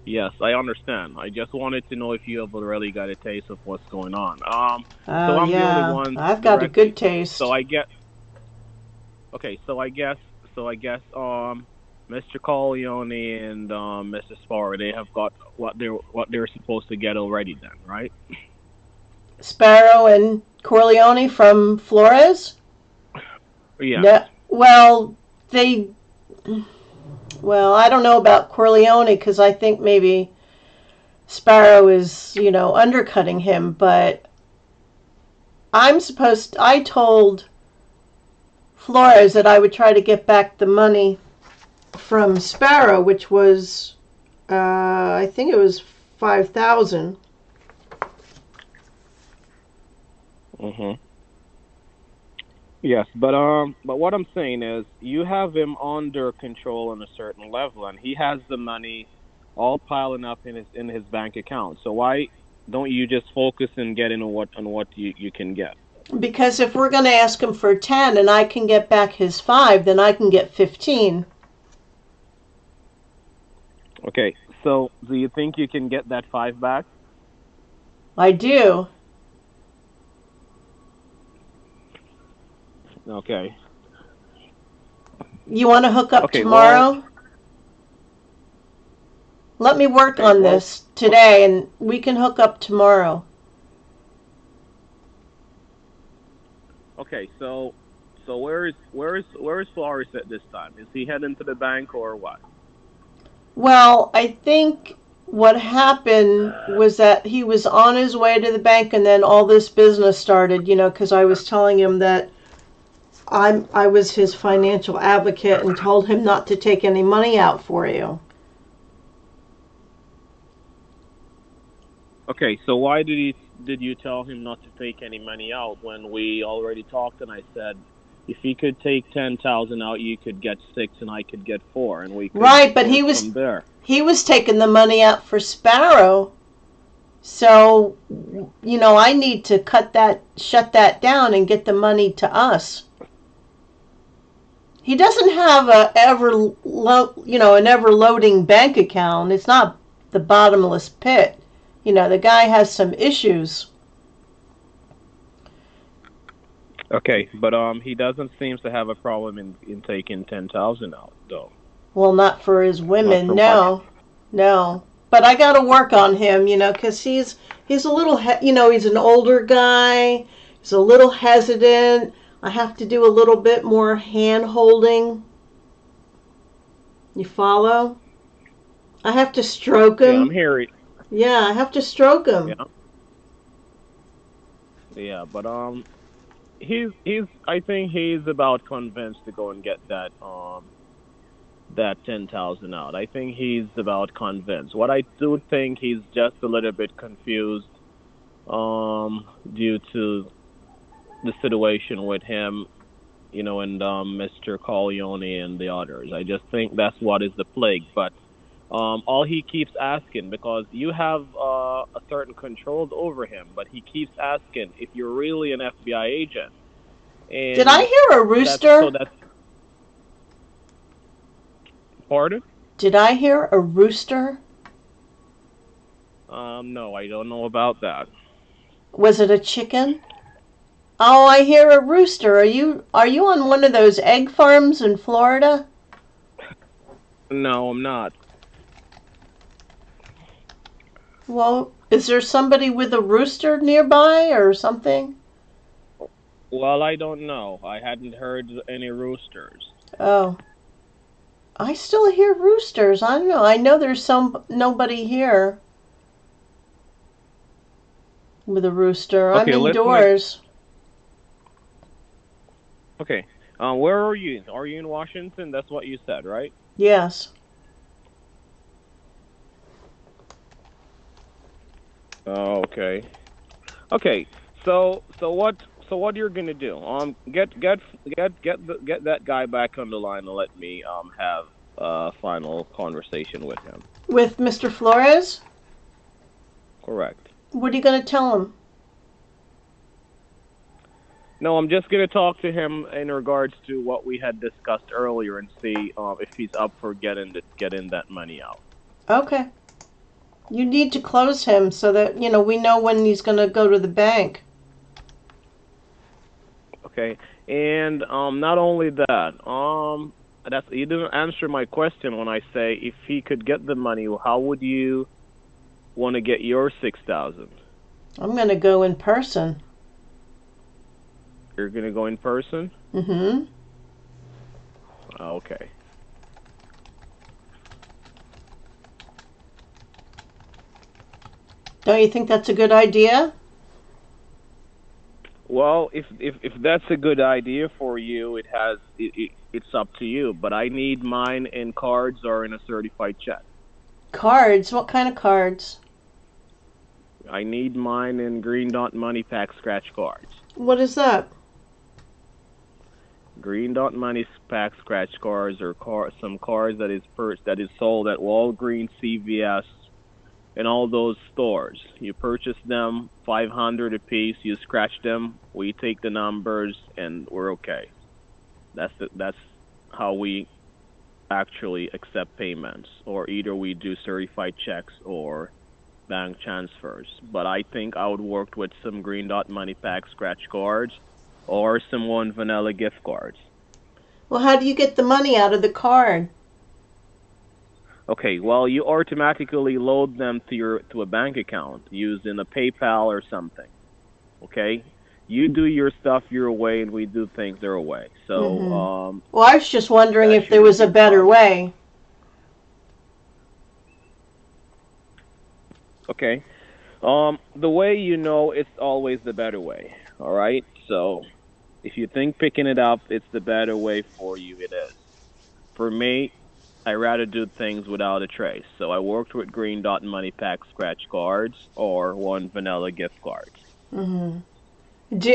Yes, I understand. I just wanted to know if you have already got a taste of what's going on. So I'm the only one. I've got a good taste. So I get. Okay, so I guess, Mr. Corleone and Mr. Sparrow, they have got what they're supposed to get already, then, right? Sparrow and Corleone from Flores? Yeah. No, well, I don't know about Corleone because I think maybe Sparrow is, undercutting him, but I told Flores that I would try to get back the money from Sparrow, which was, I think it was 5,000. Mhm. Yes, but what I'm saying is, you have him under control on a certain level, and he has the money all piling up in his bank account. So why don't you just focus and get on what you can get? Because if we're going to ask him for 10 and I can get back his 5, then I can get 15. Okay, so do you think you can get that 5 back? I do. Okay. You want to hook up tomorrow? Well, let me work on this today, and we can hook up tomorrow. Okay, so where is Flores at this time? Is he heading to the bank or what? Well, I think what happened was that he was on his way to the bank, and then all this business started. Because I was telling him that I was his financial advocate and told him not to take any money out for you. Okay, so why did you tell him not to take any money out when we already talked and I said if he could take 10,000 out, you could get 6 and I could get 4 and we could right, but work from there. He was taking the money out for Sparrow. So, I need to shut that down and get the money to us. He doesn't have an ever-loading bank account. It's not the bottomless pit. The guy has some issues. Okay, but he doesn't seem to have a problem in taking 10,000 out, though. Well, not for his women, no. But I got to work on him, because he's a little, he's an older guy. He's a little hesitant. I have to do a little bit more hand holding. You follow? I have to stroke him. Yeah, I'm hearing. Yeah, I have to stroke him. Yeah, but I think he's about convinced to go and get that 10,000 out. I think he's about convinced. What I do think he's just a little bit confused due to the situation with him, and Mr. Corleone and the others. I just think that's what is the plague. But all he keeps asking, because you have a certain control over him, but he keeps asking if you're really an FBI agent. And did I hear a rooster? Pardon? Did I hear a rooster? No, I don't know about that. Was it a chicken? Oh, I hear a rooster. Are you on one of those egg farms in Florida? No, I'm not. Well, is there somebody with a rooster nearby or something? Well, I don't know. I hadn't heard any roosters. Oh. I still hear roosters. I don't know. I know there's nobody here with a rooster. Okay, I'm indoors. Okay. Where are you? Are you in Washington? That's what you said, right? Yes. Oh, okay. Okay. So what you're gonna do? Get that guy back on the line and let me have a final conversation with him. With Mr. Flores? Correct. What are you gonna tell him? No, I'm just gonna talk to him in regards to what we had discussed earlier and see if he's up for getting that money out. Okay. You need to close him so that we know when he's gonna go to the bank. Okay, and not only that, you didn't answer my question when I say if he could get the money, how would you want to get your 6,000? I'm gonna go in person. You're gonna go in person? Mm-hmm. Okay. Don't you think that's a good idea? Well, if that's a good idea for you, it's up to you. But I need mine in cards or in a certified check. Cards? What kind of cards? I need mine in Green Dot Money Pack scratch cards. What is that? Green Dot Money Pack scratch cards are some cards that is sold at Walgreens, CVS, and all those stores. You purchase them, $500 a piece. You scratch them. We take the numbers, and we're okay. That's how we actually accept payments, or either we do certified checks or bank transfers. But I think I would work with some Green Dot Money Pack scratch cards or some One Vanilla gift cards. Well, how do you get the money out of the card? Okay, well, you automatically load them to a bank account using a PayPal or something. Okay, you do your stuff your way, and we do things their way. So, well, I was just wondering if there was a better way. Okay, the way it's always the better way. All right, so if you think picking it up, it's the better way for you. It is. For me, I rather do things without a trace. So I worked with Green Dot Money Pack scratch cards or one vanilla gift cards. Mm-hmm.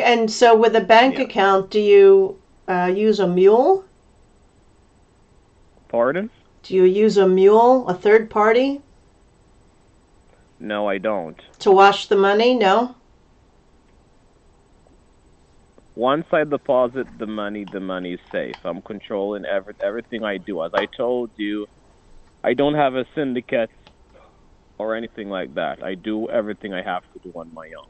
And so with a bank account, do you use a mule? Pardon? Do you use a mule, a third party? No, I don't. To wash the money? No? Once I deposit the money is safe. I'm controlling everything I do. As I told you, I don't have a syndicate or anything like that. I do everything I have to do on my own.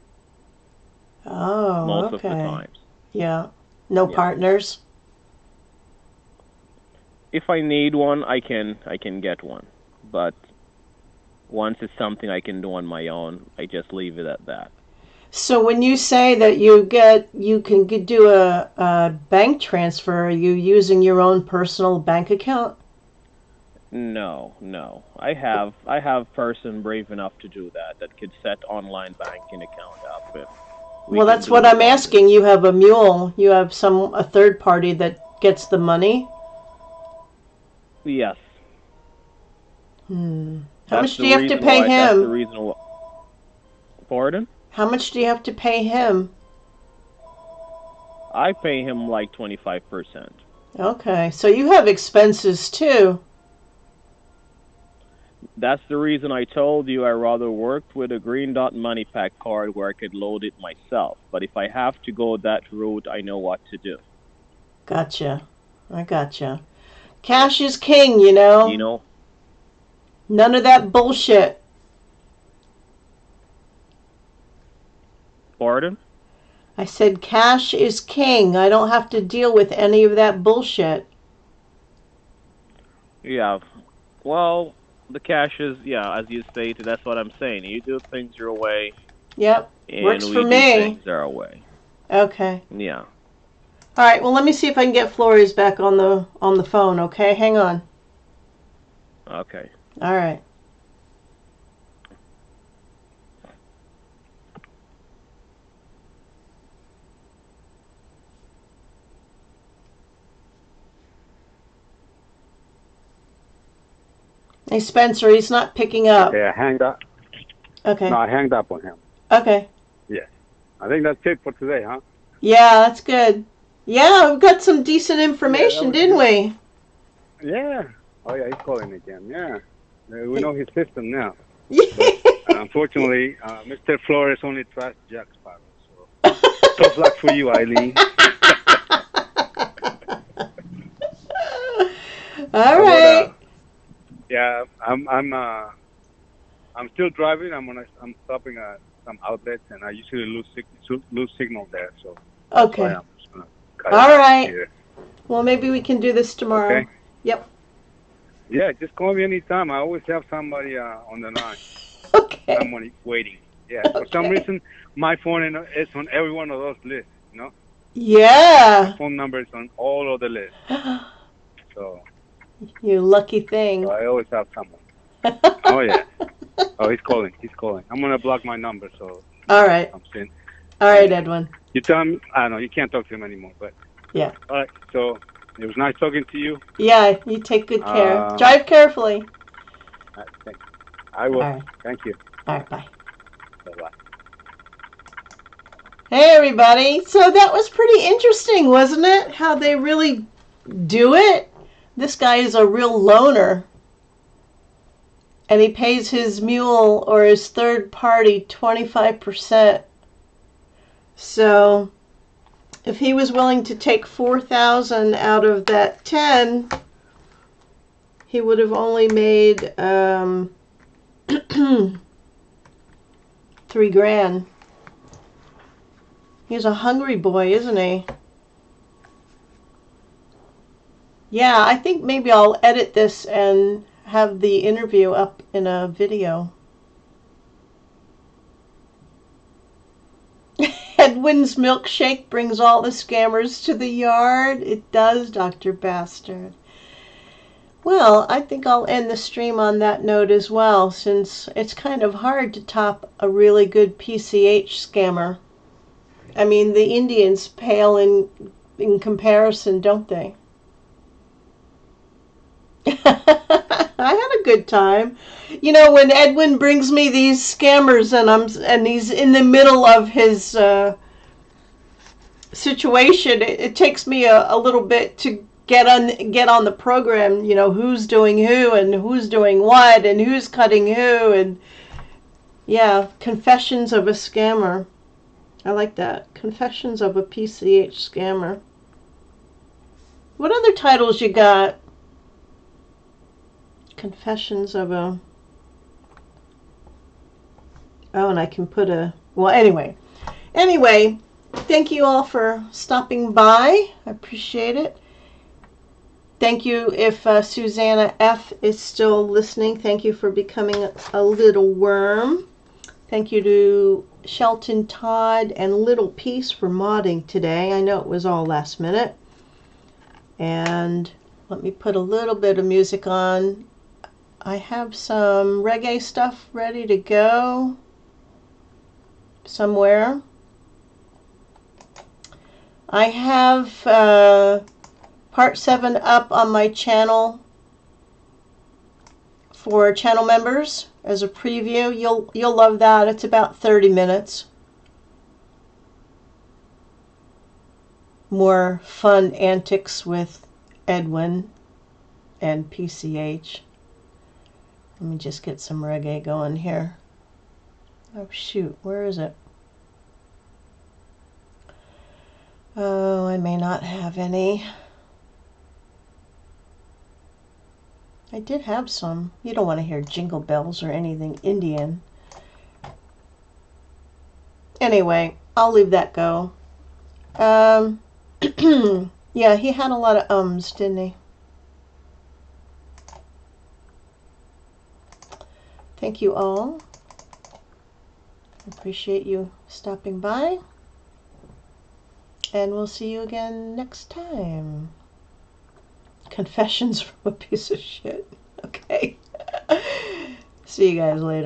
Oh, most of the times. Yeah. No partners? If I need one, I can get one. But once it's something I can do on my own, I just leave it at that. So when you say that you can do a bank transfer, are you using your own personal bank account? No. I have person brave enough to do that could set online banking account up. Well, that's what I'm asking. You have a mule. You have a third party that gets the money? Yes. How much do you have to pay him? That's the reason why. Pardon? How much do you have to pay him? I pay him like 25%. Okay, so you have expenses too. That's the reason I told you I rather worked with a Green Dot Money Pack card where I could load it myself. But if I have to go that route, I know what to do. Gotcha. I gotcha. Cash is king, you know. You know? None of that bullshit. Pardon? I said cash is king. I don't have to deal with any of that bullshit. Yeah. Well, the cash is, as you stated, that's what I'm saying. You do things your way. Yep. And works for we do me. things our way. Okay. Yeah. All right. Well, let me see if I can get Flores back on the phone. Okay. Hang on. Okay. All right. Hey, Spencer, he's not picking up. Yeah, hanged up. Okay. No, I hanged up on him. Okay. Yeah. I think that's it for today, huh? Yeah, that's good. Yeah, we got some decent information, didn't we? Yeah. Oh, yeah, he's calling again. Yeah. We know his system now. But, unfortunately, Mr. Flores only trusts Jack Sparrow. So tough luck for you, Eileen. All right. Yeah, I'm still driving. I'm stopping at some outlets, and I usually lose signal there. So okay. I'm just gonna cut all right. Here. Well, maybe we can do this tomorrow. Okay. Yep. Yeah, just call me anytime. I always have somebody on the line. Okay. Someone waiting. Yeah. For some reason, my phone is on every one of those lists. You know. Yeah. My phone number is on all of the lists. So. You lucky thing. So I always have someone. Oh, yeah. Oh, he's calling. I'm going to block my number, so... All right. All right, Edwin. You tell him... I don't know, you can't talk to him anymore, but... Yeah. All right, so it was nice talking to you. Yeah, you take good care. Drive carefully. I will. All right. Thank you. All right, bye. Bye-bye. Hey, everybody. So that was pretty interesting, wasn't it? How they really do it. This guy is a real loner. And he pays his mule or his third party 25%. So if he was willing to take 4,000 out of that 10, he would have only made $3,000. He's a hungry boy, isn't he? Yeah, I think maybe I'll edit this and have the interview up in a video. Edwin's milkshake brings all the scammers to the yard. It does, Dr. Bastard. Well, I think I'll end the stream on that note as well, since it's kind of hard to top a really good PCH scammer. I mean, the Indians pale in comparison, don't they? I had a good time. You know, when Edwin brings me these scammers and he's in the middle of his situation, it takes me a little bit to get on the program. You know, who's doing who and who's doing what and who's cutting who, and yeah, Confessions of a Scammer. I like that. Confessions of a PCH Scammer. What other titles you got? Confessions of a... Oh, and I can put a... Well, anyway. Anyway, thank you all for stopping by. I appreciate it. Thank you if Susanna F. is still listening. Thank you for becoming a little worm. Thank you to Shelton Todd and Little Peace for modding today. I know it was all last minute. And let me put a little bit of music on. I have some reggae stuff ready to go somewhere. I have part 7 up on my channel for channel members as a preview. You'll love that. It's about 30 minutes. More fun antics with Edwin and PCH. Let me just get some reggae going here. Oh shoot, where is it? Oh, I may not have any. I did have some. You don't want to hear jingle bells or anything Indian. Anyway, I'll leave that go. Yeah, he had a lot of ums, didn't he? Thank you all. Appreciate you stopping by. And we'll see you again next time. Confessions from a piece of shit. Okay. See you guys later.